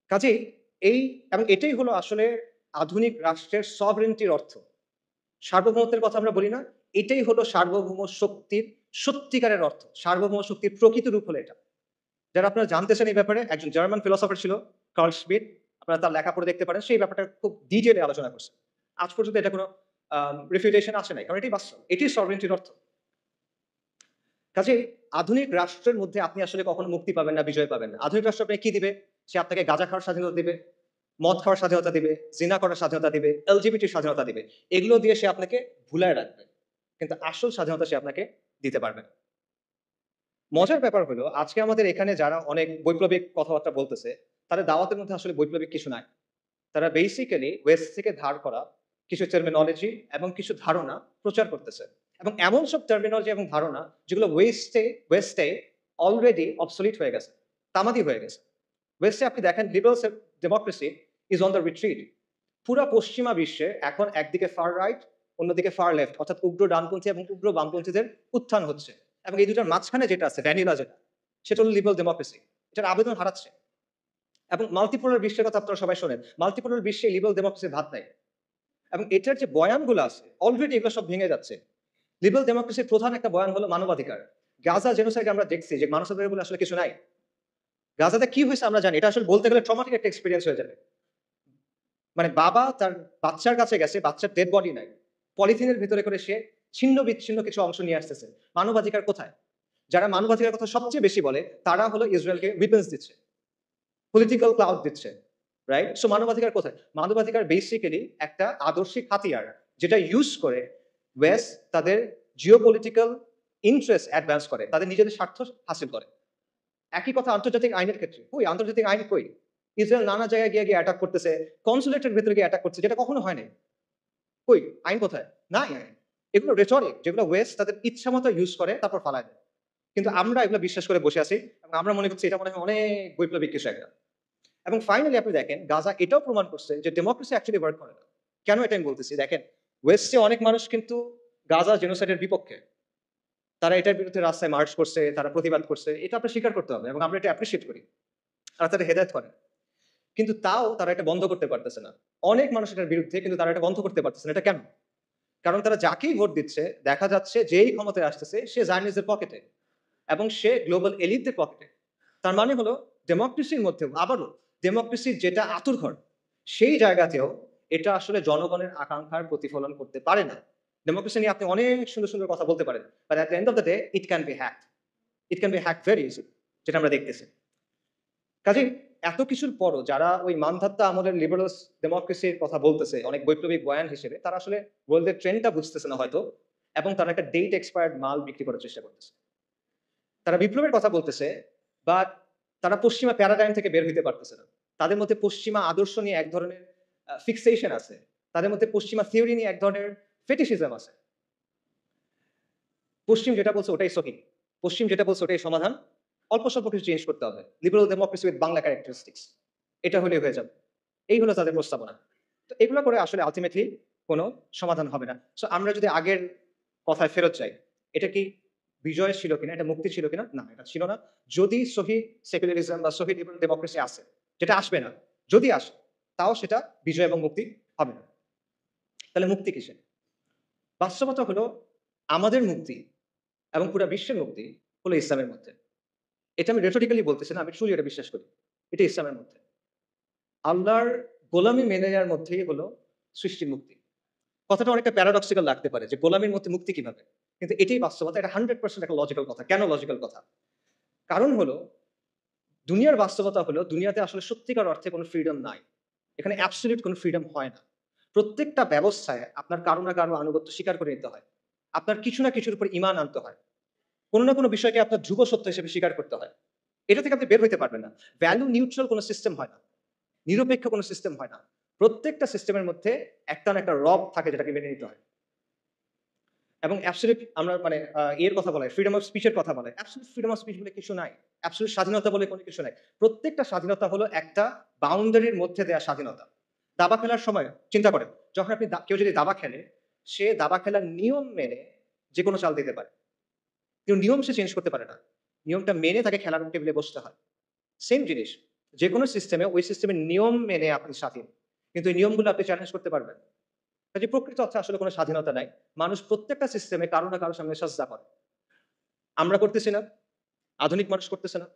কাজেই এই এবং এটাই হলো আসলে আধুনিক রাষ্ট্রের সভরেন্টির অর্থ। সার্বভৌমত্বের কথা আমরা বলি না? এটাই হলো সার্বভৌম শক্তির সত্যিকারের অর্থ। সার্বভৌম শক্তির প্রকৃত রূপ হলো এটা। যারা আপনারা জানতে চান এই ব্যাপারে, একজন জার্মান ফিলোসফার ছিল কার্ল শ্মিট। আপনারা তার লেখা পড়ে দেখতে পারেন। সেই ব্যাপারটা খুব ডিটেইলে আলোচনা করছে। আজ পর্যন্ত এটা কোনো রিফিউটেশন আসে নাই। কারণ এটাই বাস্তব। এটিই সভরেন্টির অর্থ। কাজেই আধুনিক রাষ্ট্রের মধ্যে আপনি আসলে কখনো মুক্তি পাবেন না, বিজয় পাবেন না। আধুনিক রাষ্ট্র আপনাকে কি দিবে? সে আপনাকে গাঁজা খাওয়ার স্বাধীনতা দিবে, মদ খাওয়ার স্বাধীনতা দিবে, জিনা করার স্বাধীনতা দিবে, এলজিবিটির স্বাধীনতা দিবে। এগুলো দিয়ে সে আপনাকে ভুলায় রাখবে। কিন্তু আসল স্বাধীনতা সে আপনাকে দিতে পারবে না। মজার ব্যাপার হলো আজকে আমাদের এখানে যারা অনেক বৈপ্লবিক কথাবার্তা বলতেছে, তাদের দাওয়াতের মধ্যে আসলে বৈপ্লবিক কিছু নাই। তারা বেসিক্যালি ওয়েস্ট থেকে ধার করা কিছু টার্মিনোলজি এবং কিছু ধারণা প্রচার করতেছে। এবং এমন সব টার্মিনোলজি এবং ধারণা যেগুলো ওয়েস্টে অলরেডি অবসলিট হয়ে গেছে, তামাদি হয়ে গেছে। ওয়েস্টে আপনি দেখেন liberal democracy is on the retreat. পুরা পশ্চিমা বিশ্বে এখন একদিকে ফার রাইট, অন্যদিকে ফার লেফট, অর্থাৎ উগ্র ডানপন্থী এবং উগ্র বামপন্থীদের উত্থান হচ্ছে। এবং এই দুটার মাঝখানে যেটা আছে ভ্যানিলা যেটা, সেটা হলো লিবারাল ডেমোক্রেসি। এটার আবেদন হারাচ্ছে। এবং মাল্টিপোলার বিশ্বের কথা আপনারা সবাই শোনেন। মাল্টিপোলার বিশ্বে লিবারাল ডেমোক্রেসির ভাত নাই। এবং এটার যে বয়ানগুলো আছে অলরেডি এগুলো সব ভেঙে যাচ্ছে। লিবারাল ডেমোক্রেসির প্রধান একটা বয়ান হলো মানবাধিকার। গাজা জেনোসাইডে আমরা দেখছি যে মানবাধিকার বলে আসলে কিছু নাই। গাজাতে কি হয়েছে আমরা জানি। এটা আসলে বলতে গেলে ট্রমাটিক একটা এক্সপেরিয়েন্স হয়ে যাবে। মানে বাবা তার বাচ্চার কাছে গেছে, বাচ্চার ডেড বডি নাই। পলিথিনের ভিতরে করে সে ছিন্ন বিচ্ছিন্ন কিছু অংশ নিয়ে আসতেছে। মানবাধিকার কোথায়? যারা মানবাধিকার কথা সবচেয়ে বেশি বলে তারা হলো ইসরায়েলকে উইপেন্স দিচ্ছে, পলিটিক্যাল ক্লাউড দিচ্ছে, রাইট? সো মানবাধিকার কোথায়? মানবাধিকার বেসিক্যালি একটা আদর্শিক হাতিয়ার যেটা ইউজ করে ওয়েস্ট তাদের জিওপলিটিক্যাল ইন্টারেস্ট অ্যাডভান্স করে, তাদের নিজেদের স্বার্থ হাসিল করে। একই কথা আন্তর্জাতিক আইনের ক্ষেত্রে। কই আন্তর্জাতিক আইন কই? ইসরায়েল নানা জায়গায় গিয়ে অ্যাটাক করতেছে, কনসুলেটের ভেতরে গিয়ে অ্যাটাক করছে, যেটা কখনো হয় নাই। কই আইন কোথায়? নাই আইন। এগুলো রেটরিক যেগুলো ওয়েস্ট তাদের ইচ্ছা মতো ইউজ করে তারপর ফালায় দেয়। কিন্তু আমরা এগুলো বিশ্বাস করে বসে আছি এবং আমরা মনে করছি এটা মনে হয় অনেক বৈপ্লবিক কিছু একটা। এবং ফাইনালি আপনি দেখেন গাজা এটাও প্রমাণ করছে যে ডেমোক্রেসি অ্যাকচুয়ালি ওয়ার্ক করে না। কেন এটা আমি বলতেছি? দেখেন ওয়েস্টে অনেক মানুষ কিন্তু গাজা জেনোসাইডের বিপক্ষে। তারা এটার বিরুদ্ধে রাস্তায় মার্চ করছে, তারা প্রতিবাদ করছে। এটা আপনার স্বীকার করতে হবে এবং আমরা এটা অ্যাপ্রিশিয়েট করি। আর তারা হেদায়েত করে। কিন্তু তাও তারা এটা বন্ধ করতে পারতেছে না। অনেক মানুষ এটার বিরুদ্ধে কিন্তু তারা এটা বন্ধ করতে পারতেছে না। এটা কেন? কারণ তারা যাকেই ভোট দিচ্ছে দেখা যাচ্ছে যেই ক্ষমতায় আসতেছে সে জায়নিস্টদের পকেটে এবং সে গ্লোবাল এলিটদের পকেটে। তার মানে হলো ডেমোক্রেসির মধ্যেও আবারও ডেমোক্রেসির যেটা আঁতুড়ঘর সেই জায়গাতেও এটা আসলে জনগণের আকাঙ্ক্ষার প্রতিফলন করতে পারে না। ডেমোক্রেসি নিয়ে আপনি অনেক সুন্দর সুন্দর কথা বলতে পারেন, but at the end of the day it can be hacked. It can be hacked very easy, যেটা আমরা দেখতেছি। কাজেই এত কিছুর পরও যারা ওই মানধাত্তা আমলের লিবারাল ডেমোক্রেসির কথা বলতেছে অনেক বৈপ্লবিক বয়ান হিসেবে, তারা আসলে ওয়ার্ল্ডের ট্রেন্ডটা বুঝতেছে না হয়তো, এবং তারা একটা ডেট এক্সপায়ার্ড মাল বিক্রি করার চেষ্টা করতেছে। তারা বিপ্লবের কথা বলতেছে, বাট তারা পশ্চিমা প্যারাডাইম থেকে বের হইতে পারতেছে না। তাদের মধ্যে পশ্চিমা আদর্শ নিয়ে এক ধরনের ফিক্সেশন আছে, তাদের মধ্যে পশ্চিমা থিওরি নিয়ে এক ধরনের ফেটিশিজম আছে। পশ্চিম যেটা বলছে ওটাই সহি, পশ্চিম যেটা বলছে ওটাই সমাধান, অল্প স্বল্প কিছু চেঞ্জ করতে হবে, liberal democracy with Bangla characteristics, এটা হলে হয়ে যাবে। এই হলো তাদের প্রস্তাবনা। তো এগুলো করে আসলে আলটিমেটলি কোনো সমাধান হবে না। সো আমরা যদি আগের কথায় ফেরত যাই, এটা কি বিজয় ছিল কিনা, এটা মুক্তি ছিল কিনা? না, এটা ছিল না। যদি সহি সেকুলারিজম বা সহি লিবারাল ডেমোক্রেসি আসে, যেটা আসবে না, যদি আসে তাও সেটা বিজয় এবং মুক্তি হবে না। তাহলে মুক্তি কিসে? বাস্তবতা হলো আমাদের মুক্তি এবং পুরো বিশ্বের মুক্তি হলো ইসলামের মধ্যে। এটা আমি রেটরিক্যালি বলতেছি না, আমি ট্রুলি এটা বিশ্বাস করি। এটা ইসলামের মধ্যে। আল্লাহর গোলামি মেনে নেওয়ার মধ্যেই হলো সৃষ্টির মুক্তি। কথাটা অনেকটা প্যারাডক্সিক্যাল লাগতে পারে যে গোলামির মধ্যে মুক্তি কিভাবে? কিন্তু এটাই বাস্তবতা। এটা 100% একটা লজিক্যাল কথা। কেন লজিক্যাল কথা? কারণ হলো দুনিয়ার বাস্তবতা হলো দুনিয়াতে আসলে সত্যিকার অর্থে কোনো ফ্রিডম নাই। এখানে অ্যাবসলিউট কোনো ফ্রিডম হয় না। প্রত্যেকটা ব্যবস্থায় আপনার কারো না কারো আনুগত্য স্বীকার করে নিতে হয়। আপনার কিছু না কিছুর উপর ঈমান আনতে হয়। কোনো না কোনো বিষয়কে আপনার ধ্রুব সত্য হিসেবে স্বীকার করতে হয়। এটা থেকে আপনি বের হইতে পারবেন না। ভ্যালু নিউট্রাল কোনো সিস্টেম হয় না। নিরপেক্ষ কোনো সিস্টেম হয় না। প্রত্যেকটা সিস্টেমের মধ্যে একটা না একটা রব থাকে যেটাকে মেনে নিতে হয়। এবং অ্যাবসলিউট আমরা মানে এর কথা বলে ফ্রিডম অফ স্পিচ এর কথা বলে। অ্যাবসলিউট ফ্রিডম অফ স্পিচ বলে কিছু নাই। অ্যাবসলিউট স্বাধীনতা বলে কোনো কিছু নাই। প্রত্যেকটা স্বাধীনতা হলো একটা বাউন্ডারির মধ্যে দেয়া স্বাধীনতা। দাবা খেলার সময় চিন্তা করেন, যখন আপনি কেউ যদি দাবা খেলে, সে দাবা খেলার নিয়ম মেনে যেকোনো চাল দিতে পারে। কিন্তু নিয়ম সে চেঞ্জ করতে পারে না। নিয়মটা মেনে তাকে খেলার টেবিলে বসতে হয়। সেম জিনিস। যেকোনো সিস্টেমে ওই সিস্টেমের নিয়ম মেনে আপনি স্বাধীন। কিন্তু এই নিয়মগুলো আপনি চ্যালেঞ্জ করতে পারবেন। কাজে প্রকৃত অর্থে আসলে কোনো স্বাধীনতা নাই। মানুষ প্রত্যেকটা সিস্টেমে কারো না কারো সামনে সাজদা করে। আমরা করতেছি না, আধুনিক মানুষ করতেছে না।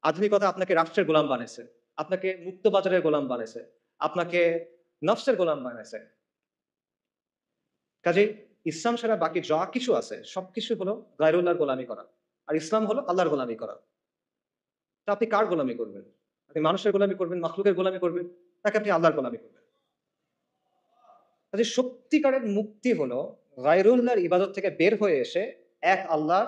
আধুনিকতা আপনাকে রাষ্ট্রের গোলাম বানাইছে। আপনাকে মুক্ত বাজারের গোলাম বানাইছে। আপনাকে নফসের গোলাম বানাইছে। কাজেই ইসলাম ছাড়া বাকি যা কিছু আছে সবকিছু হলো গায়রুল্লাহর গোলামি করা। আর ইসলাম হলো আল্লাহর গোলামি করা। তো আপনি কার গোলামি করবেন? আপনি মানুষের গোলামি করবেন, মাখলুকের গোলামি করবেন, নাকি আপনি আল্লাহর গোলামি করবেন? কাজে সত্যিকারের মুক্তি হলো গায়রুল্লাহর ইবাদত থেকে বের হয়ে এসে এক আল্লাহর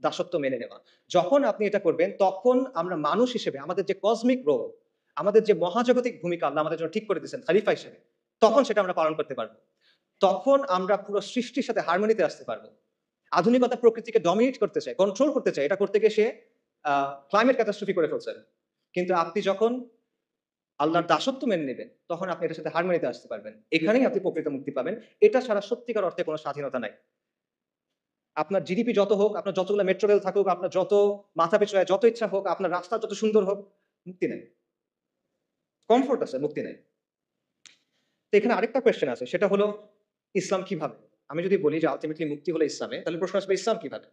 দাসত্ব মেনে নেওয়া। যখন আপনি এটা করবেন তখন আমরা মানুষ হিসেবে আমাদের যে কসমিক রোল, আমাদের যে মহাজাগতিক ভূমিকা আল্লাহ আমাদের জন্য ঠিক করে দিয়েছেন খলিফা হিসেবে, তখন সেটা আমরা পালন করতে পারবো। তখন আমরা পুরো সৃষ্টির সাথে হারমোনিতে আসতে পারবো। আধুনিকতা প্রকৃতিকে ডমিনেট করতে চায়, কন্ট্রোল করতে চায়। এটা করতে গিয়ে সে ক্লাইমেট ক্যাটাস্ট্রফি করে ফেলছে। কিন্তু আপনি যখন আল্লাহর দাসত্ব মেনে নেবেন, তখন আপনি এটার সাথে হারমোনিতে আসতে পারবেন। এখানেই আপনি প্রকৃত মুক্তি পাবেন। এটা ছাড়া সত্যিকার অর্থে কোনো স্বাধীনতা নাই। আপনার জিডিপি যত হোক, আপনার যতগুলো মেট্রো রেল থাকুক, আপনার যত মাথাপিছু আয় যত ইচ্ছা হোক, আপনার রাস্তা যত সুন্দর হোক, মুক্তি নাই। কমফোর্ট আছে, মুক্তি নাই। তো এখানে আরেকটা কোয়েশ্চেন আছে, সেটা হলো ইসলাম কিভাবে? আমি যদি বলি যে আল্টিমেটলি মুক্তি হলো ইসলামে, তাহলে প্রশ্ন আসবে ইসলাম কিভাবে?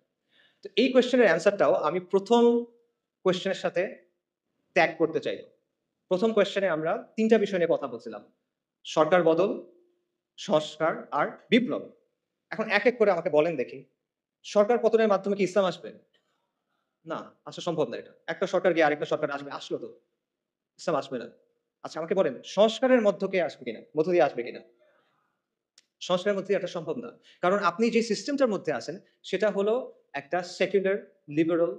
তো এই কোয়েশ্চেনের অ্যান্সারটাও আমি প্রথম কোয়েশ্চেনের সাথে ট্যাগ করতে চাই। প্রথম কোয়েশ্চেনে আমরা ৩ টা বিষয় নিয়ে কথা বলছিলাম। সরকার বদল, সংস্কার আর বিপ্লব। এখন এক এক করে আমাকে বলেন দেখি, সরকার পতনের মাধ্যমে কি ইসলাম আসবে? না, আসা সম্ভব না এটা। একটা সরকার গিয়ে আরেকটা সরকার আসবে, আসলো তো। ইসলাম আসবে না। আচ্ছা আমাকে বলেন, সংস্কারের মধ্য দিয়ে আসবে কিনা? সংস্কারের মধ্যে দিয়ে এটা সম্ভব না। কারণ আপনি যে সিস্টেমটার মধ্যে আছেন, সেটা হলো একটা সেকুলার, লিবারাল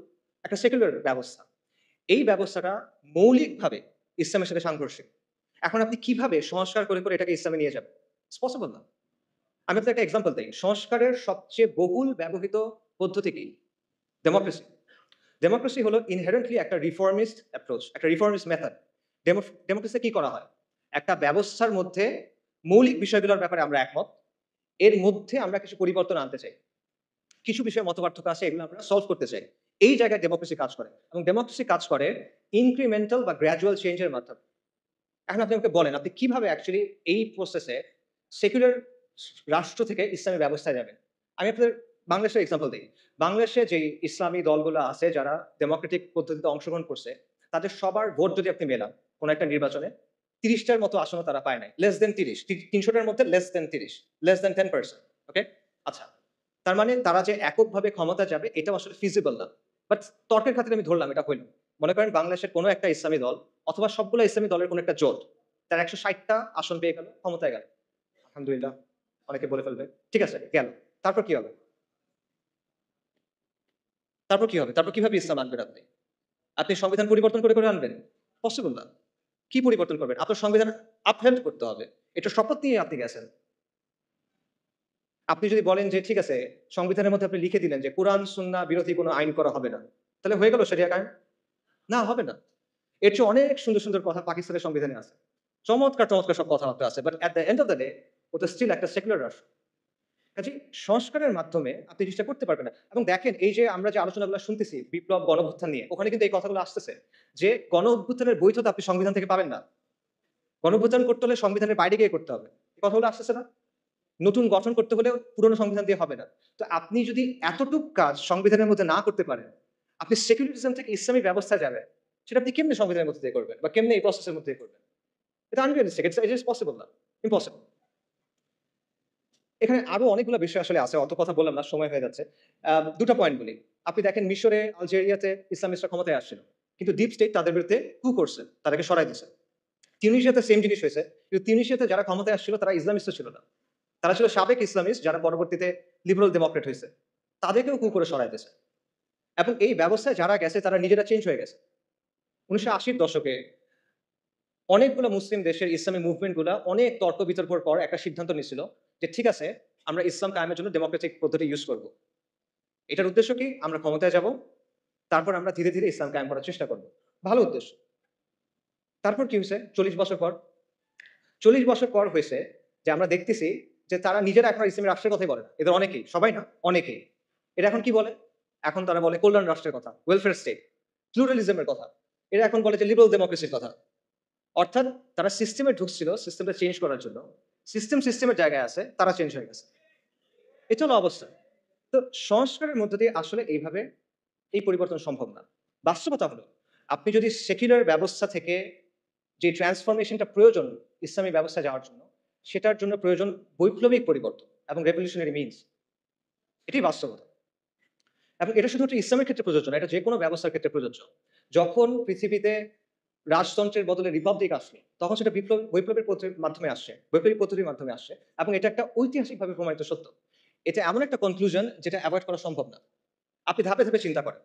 একটা সেকুলার ব্যবস্থা। এই ব্যবস্থাটা মৌলিকভাবে ইসলামের সাথে সাংঘর্ষিক। এখন আপনি কিভাবে সংস্কার করে এটাকে ইসলামে নিয়ে যাবেন? ইটস পসিবল না। আমি আপনাকে একটা এক্সাম্পল দেই। সংস্কারের সবচেয়ে বহুল ব্যবহৃত পদ্ধতি কি? ডেমোক্রেসি। ডেমোক্রেসি হলো ইনহেরেন্টলি একটা রিফর্মিস্ট অ্যাপ্রোচ, একটা রিফর্মিস্ট মেথড। ডেমোক্রেসিতে কি করা হয়? একটা ব্যবস্থার মধ্যে মৌলিক বিষয়গুলোর ব্যাপারে আমরা একমত। এর মধ্যে আমরা কিছু পরিবর্তন আনতে চাই। কিছু বিষয়ে মতপার্থক্য আছে, এগুলো আমরা সলভ করতে চাই। এই জায়গায় ডেমোক্রেসি কাজ করে। এবং ডেমোক্রেসি কাজ করে ইনক্রিমেন্টাল বা গ্র্যাজুয়াল চেঞ্জ এর মাধ্যমে। এখন আপনি আমাকে বলেন, আপনি কিভাবে অ্যাকচুয়ালি এই প্রসেসে সেকুলার রাষ্ট্র থেকে ইসলামী ব্যবস্থায় যাবেন? আমি আপনাদের বাংলাদেশের এক্সাম্পল দিই। বাংলাদেশে যেই ইসলামী দলগুলো আছে যারা ডেমোক্রেটিক পদ্ধতিতে অংশগ্রহণ করছে, তাদের সবার ভোট যদি আপনি মেলান কোন একটা নির্বাচনে, ৩০ টার মতো আসনও তারা পায় নাই। Less than ৩০। ৩০০ টার মধ্যে লেস দেন ৩০। Less than 10%। ওকে? আচ্ছা। তার মানে তারা যে এককভাবে ক্ষমতা যাবে এটাও আসলে ফিজিবল না। বাট তর্কের খাতিরে আমি ধরলাম এটা হইল। মনে করেন বাংলাদেশের কোনো একটা ইসলামী দল অথবা সবগুলো ইসলামী দলের কোনো একটা জোট, তারা ১৬০ টা আসন পেয়ে গেল, ক্ষমতায় গেল। আলহামদুলিল্লাহ। অনেকে বলে ফেলবে। ঠিক আছে, গেল। তারপর কি হবে? তারপর কি হবে? তারপর কিভাবে ইসলাম আনবেন আপনি? আপনি সংবিধান পরিবর্তন করে আনবেন? পসিবল না। কি পরিবর্তন করবেন? আপনার সংবিধান আপহেল্ড করতে হবে। এটা শপথ নিয়ে আপনি গেছেন। আপনি যদি বলেন যে ঠিক আছে, সংবিধানের মধ্যে আপনি লিখে দিলেন যে কোরআন সুন্নাহ বিরোধী কোনো আইন করা হবে না। তাহলে হয়ে গেল শরিয়া কায়েম? না, হবে না। এর চেয়ে অনেক সুন্দর, সুন্দর কথা পাকিস্তানের সংবিধানে আছে। চমৎকার সব কথাবার্তা আছে। But at the end of the day ওটা স্টিল একটা সেকুলার রাষ্ট্র। কাজেই সংস্কারের মাধ্যমে আপনি জিনিসটা করতে পারবেন না। এবং দেখেন এই যে আমরা যে আলোচনাগুলো শুনতেছি বিপ্লব গণঅভ্যুত্থান নিয়ে, ওখানে কিন্তু এই কথাগুলো আসতেছে যে গণঅভ্যুত্থানের বৈধতা আপনি সংবিধান থেকে পাবেন না। গণঅভ্যুত্থান করতে হলে সংবিধানের বাইরে গিয়ে করতে হবে। এই কথাগুলো আসতেছে না? নতুন গঠন করতে হলেও পুরনো সংবিধান দিয়ে হবে না। তো আপনি যদি এতটুক কাজ সংবিধানের মধ্যে না করতে পারেন, আপনি সেকুলারিজম থেকে ইসলামী ব্যবস্থায় যাবেন, সেটা আপনি কেমনে সংবিধানের মধ্যে দিয়ে করবেন? বা কেমনে এই প্রসেসের মধ্যে দিয়ে করবেন? এটা আনরিয়ালিস্টিক। ইট ইস পসিবল না। ইম্পসিবল। এখানে আরো অনেকগুলো বিষয় আসলে আছে। অত কথা বললাম না, সময় হয়ে যাচ্ছে। ২ টা পয়েন্ট বলি। আপনি দেখেন মিশরে, আলজেরিয়াতে ইসলামিস্টরা ক্ষমতায় আসছিল। কিন্তু ডিপ স্টেট তাদের বিরুদ্ধে কু করছে। তাদেরকে সরাই দিছে। তিউনিসিয়াতে সেম জিনিস হয়েছে। কিন্তু তিউনিসিয়াতে যারা ক্ষমতায় আসছিল তারা ইসলামিস্টও ছিল না। তারা ছিল সাবেক ইসলামিস্ট যারা পরবর্তীতে লিবারাল ডেমোক্রেট হইছে। তাদেরকেও কু করে সরাই দিছে। এবং এই ব্যবস্থায় যারা গেছে তারা নিজেরা চেঞ্জ হয়ে গেছে। ১৯৮০ র দশকে অনেকগুলো মুসলিম দেশের ইসলামী মুভমেন্ট গুলা অনেক তর্ক বিতর্কের পর একটা সিদ্ধান্ত নিছিল যে ঠিক আছে, আমরা ইসলাম কায়েমের জন্য ডেমোক্রেটিক পদ্ধতি ইউজ করব। এটার উদ্দেশ্য কি? আমরা ক্ষমতায় যাব। তারপর আমরা ধীরে, ধীরে ইসলাম কায়েম করার চেষ্টা করব। ভালো উদ্দেশ্য। তারপর কি হইছে? ৪০ বছর পর? ৪০ বছর পর হইছে যে আমরা দেখতেছি যে তারা নিজেরা এখন আর ইসলামী রাষ্ট্রের কথাই বলে না। এদের অনেকেই, সবাই না, অনেকেই। এরা এখন কি বলে? এখন তারা বলে কল্যাণ রাষ্ট্রের কথা, ওয়েলফেয়ার স্টেট, প্লুরালিজম এর কথা। এরা এখন বলে যে লিবারাল ডেমোক্রেসির কথা। অর্থাৎ তারা সিস্টেমে ঢুকছিল সিস্টেমটা চেঞ্জ করার জন্য। সিস্টেমের জায়গায় আছে, তারা চেঞ্জ হয়ে গেছে। এটা হলো অবস্থা। তো সংস্কারের মধ্য দিয়ে আসলে এইভাবে এই পরিবর্তন সম্ভব না। বাস্তবতা হলো আপনি যদি সেকুলার ব্যবস্থা থেকে যে ট্রান্সফরমেশনটা প্রয়োজন ইসলামী ব্যবস্থায় যাওয়ার জন্য, সেটার জন্য প্রয়োজন বৈপ্লবিক পরিবর্তন এবং রেভলিউশনারি মিনস। এটাই বাস্তবতা। এবং এটা শুধুমাত্র ইসলামের ক্ষেত্রে প্রযোজ্য না, এটা যেকোনো ব্যবস্থার ক্ষেত্রে প্রযোজ্য। যখন পৃথিবীতে রাজতন্ত্রের বদলে রিপাবলিক আসলো, তখন সেটা বৈপ্লবের মাধ্যমে আসছে, বৈপ্লবিক পদ্ধতির মাধ্যমে আসছে। এবং এটা একটা ঐতিহাসিকভাবে প্রমাণিত সত্য। এটা এমন একটা কনক্লুশন যেটা এভয়েড করা সম্ভব না। আপনি ধাপে, ধাপে চিন্তা করেন।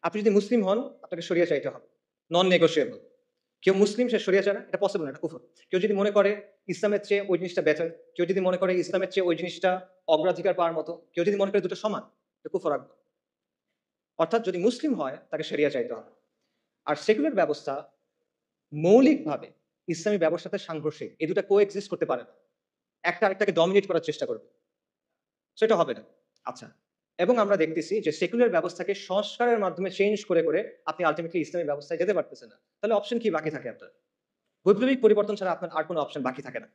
আপনি যদি মুসলিম হন, আপনাকে শরিয়া চাইতে হবে। নন নেগোশিয়েবল। কেউ মুসলিম সে শরিয়া চায় না, এটা পসিবল না, এটা কুফর। কেউ যদি মনে করে ইসলামের চেয়ে ওই জিনিসটা বেটার, কেউ যদি মনে করে ইসলামের চেয়ে ওই জিনিসটা অগ্রাধিকার পাওয়ার মতো, কেউ যদি মনে করে দুটো সমান, এটা কুফর আকবর। অর্থাৎ যদি মুসলিম হয় তাকে শরিয়া চাইতে হবে। আর সেকুলার ব্যবস্থা মৌলিকভাবে ইসলামী ব্যবস্থার সাথে সাংঘর্ষিক। এই দুটো কোএক্সিস্ট করতে পারে না। একটা আরেকটাকে ডমিনেট করার চেষ্টা করবে। সেটা হবে না। আচ্ছা। এবং আমরা দেখতেছি যে সেকুলার ব্যবস্থাকে সংস্কারের মাধ্যমে চেঞ্জ করে আপনি আল্টিমেটলি ইসলামী ব্যবস্থায় যেতে পারতেছেন না। তাহলে অপশন কি বাকি থাকে আপনার? বৈপ্লবিক পরিবর্তন ছাড়া আপনার আর কোনো অপশন বাকি থাকে না।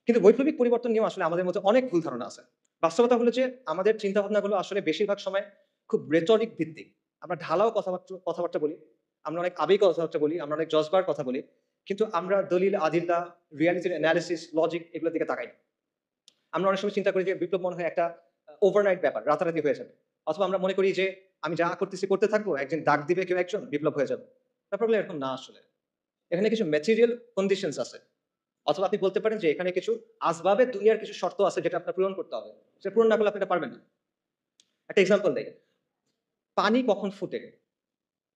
কিন্তু বৈপ্লবিক পরিবর্তন নিয়েও আসলে আমাদের মধ্যে অনেক ভুল ধারণা আছে। বাস্তবতা হলো যে আমাদের চিন্তাভাবনাগুলো আসলে বেশিরভাগ সময় খুব রেটরিক ভিত্তিক। আমরা ঢালাও কথাবার্তা বলি। আমরা অনেক আবেগী কথাবার্তা বলি, আমরা অনেক জজবার কথা বলি। কিন্তু আমরা দলিল, আদিল্লাহ, রিয়ালিটির অ্যানালিসিস, লজিক এগুলোর দিকে তাকাই না। আমরা অনেক সময় চিন্তা করি যে বিপ্লব মনে হয় একটা ওভারনাইট ব্যাপার, রাতারাতি হয়ে যাবে। অথবা আমরা মনে করি যে আমি যা করতেছি করতে থাকবো, একদিন ডাক দিবে কেউ একজন, বিপ্লব হয়ে যাবে। ব্যাপারগুলো এরকম না আসলে। এখানে কিছু ম্যাটেরিয়াল কন্ডিশনস আছে। অথবা আপনি বলতে পারেন যে এখানে কিছু আসবাবে দুনিয়ার কিছু শর্ত আছে যেটা আপনার পূরণ করতে হবে। সেটা পূরণ না করলে আপনি এটা পারবেন না। একটা এক্সাম্পল দেই। পানি কখন ফুটে?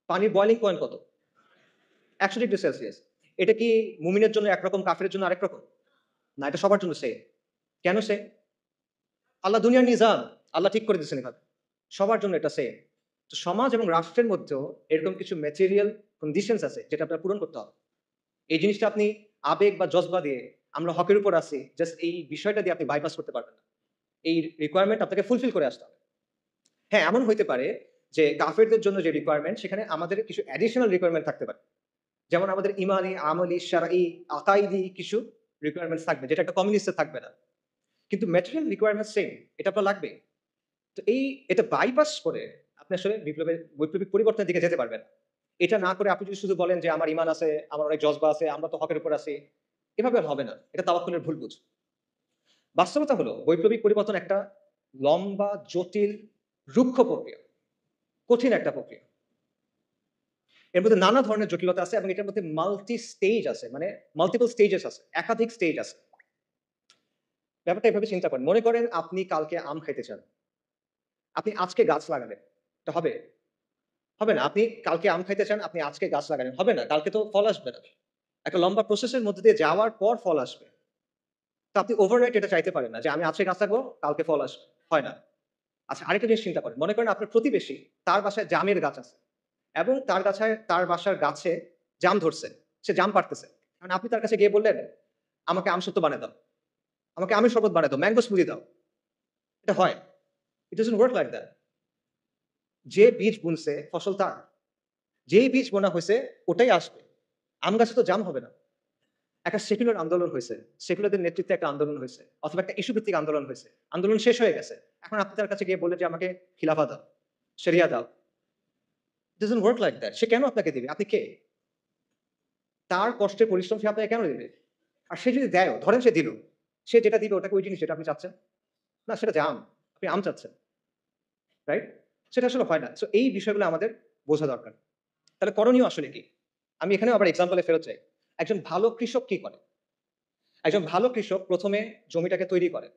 পানির বয়লিং পয়েন্ট কত? ১০০ ডিগ্রি সেলসিয়াস। এটা কি মুমিনের জন্য একরকম, কাফিরের জন্য আরেক রকম? না, এটা সবার জন্য সেম। কেন সেম? আল্লাহ দুনিয়ার নিজাম। আল্লাহ ঠিক করে দিয়েছেন এভাবে। সবার জন্য এটা সেম। তো সমাজ এবং রাষ্ট্রের মধ্যেও এরকম কিছু ম্যাটেরিয়াল কন্ডিশনস আছে যেটা আপনার পূরণ করতে হবে। এই জিনিসটা আপনি আবেগ বা জজবা দিয়ে আমরা হকের উপর আছি, জাস্ট এই বিষয়টা দিয়ে আপনি বাইপাস করতে পারবেন না। এই রিকোয়ারমেন্ট আপনাকে ফুলফিল করে আসতে হবে। হ্যাঁ, এমন হইতে পারে যে কাফেরদের জন্য যে রিকোয়ারমেন্ট সেখানে আমাদের কিছু অ্যাডিশনাল রিকোয়ারমেন্ট থাকতে পারে। যেমন আমাদের ইমানি, আমলি, শারঈ, আকাইদি কিছু রিকোয়ারমেন্টস থাকবে যেটা একটা কমিউনিস্টে থাকবে না। কিন্তু ম্যাটেরিয়াল রিকোয়ারমেন্টস সেম। এটা আপনার লাগবে। তো এটা বাইপাস করে আপনি আসলে বৈপ্লবিক পরিবর্তনের দিকে যেতে পারবেন। এটা না করে আপনি যদি শুধু বলেন যে আমার ঈমান আছে, আমার অনেক জজবা আছে, আমরা তো হকের উপর আছি। এভাবে আর হবে না। এটা তাওয়াক্কুলের ভুল বুঝ। বাস্তবতা হলো বৈপ্লবিক পরিবর্তন একটা লম্বা, জটিল, রুক্ষ প্রক্রিয়া। কঠিন একটা প্রক্রিয়া। এর মধ্যে নানা ধরনের জটিলতা আছে এবং এটার মধ্যে মাল্টি স্টেজ আছে। মানে মাল্টিপল স্টেজেস আছে। একাধিক স্টেজ আছে। ব্যাপারটা এভাবে চিন্তা করেন। মনে করেন আপনি কালকে আম খাইতে চান। আপনি আজকে গাছ লাগালেন। এটা হবে? হবে না। আপনি কালকে আম খাইতে চান, আপনি আজকে গাছ লাগালেন। হবে না। কালকে তো ফল আসবে না। একটা লম্বা প্রসেস এর মধ্যে দিয়ে যাওয়ার পর ফল আসবে। তো আপনি ওভারনাইট এটা চাইতে পারেন না যে আমি আজকে গাছ লাগাবো, কালকে ফল আসবে। হয় না। আচ্ছা, আরেকটা জিনিস চিন্তা করেন। মনে করেন আপনার প্রতিবেশী, তার বাসায় জামের গাছ আছে এবং তার বাসার গাছে জাম ধরছে। সে জাম পাড়তেছে। এখন আপনি তার কাছে গিয়ে বললেন, "আমাকে আমসত্ত্ব বানায় দাও। আমাকে আমের শরবত বানায় দাও, ম্যাঙ্গো স্মুদি দাও।" এটা হয়? ইট ডাজন্ট ওয়ার্ক লাইক দ্যাট। যে বীজ বুনছে ফসল তার। যেই বীজ বোনা হইছে ওটাই আসবে। আম গাছে তো জাম হবে না। একটা সেকুলার আন্দোলন হইছে। সেকুলারদের নেতৃত্বে একটা আন্দোলন হইছে। অথবা একটা ইস্যু ভিত্তিক আন্দোলন হইছে। আন্দোলন শেষ হয়ে গেছে। এখন আপনি তার কাছে গিয়ে বললেন যে আমাকে খিলাফা দাও, শরিয়া দাও। It doesn't work like that. সে কেন আপনাকে দিবে? আপনি কে? তার কষ্টের পরিশ্রম সে আপনাকে কেন দিবে? আর সে যদি দেয়ও, ধরেন সে দিল। সে যেটা দিবে ওটা কি ওই জিনিস যেটা আপনি চাচ্ছেন? না, সেটা জাম। আপনি আম চাচ্ছেন। রাইট? সেটা আসলে হয় না। সো এই বিষয়গুলো আমাদের বোঝা দরকার। তাহলে করণীয় আসলে কি? আমি এখানেও আবার এক্সাম্পল এ ফেরত যাই। একজন ভালো কৃষক কি করে? একজন ভালো কৃষক ১ম এ জমিটাকে তৈরি করে।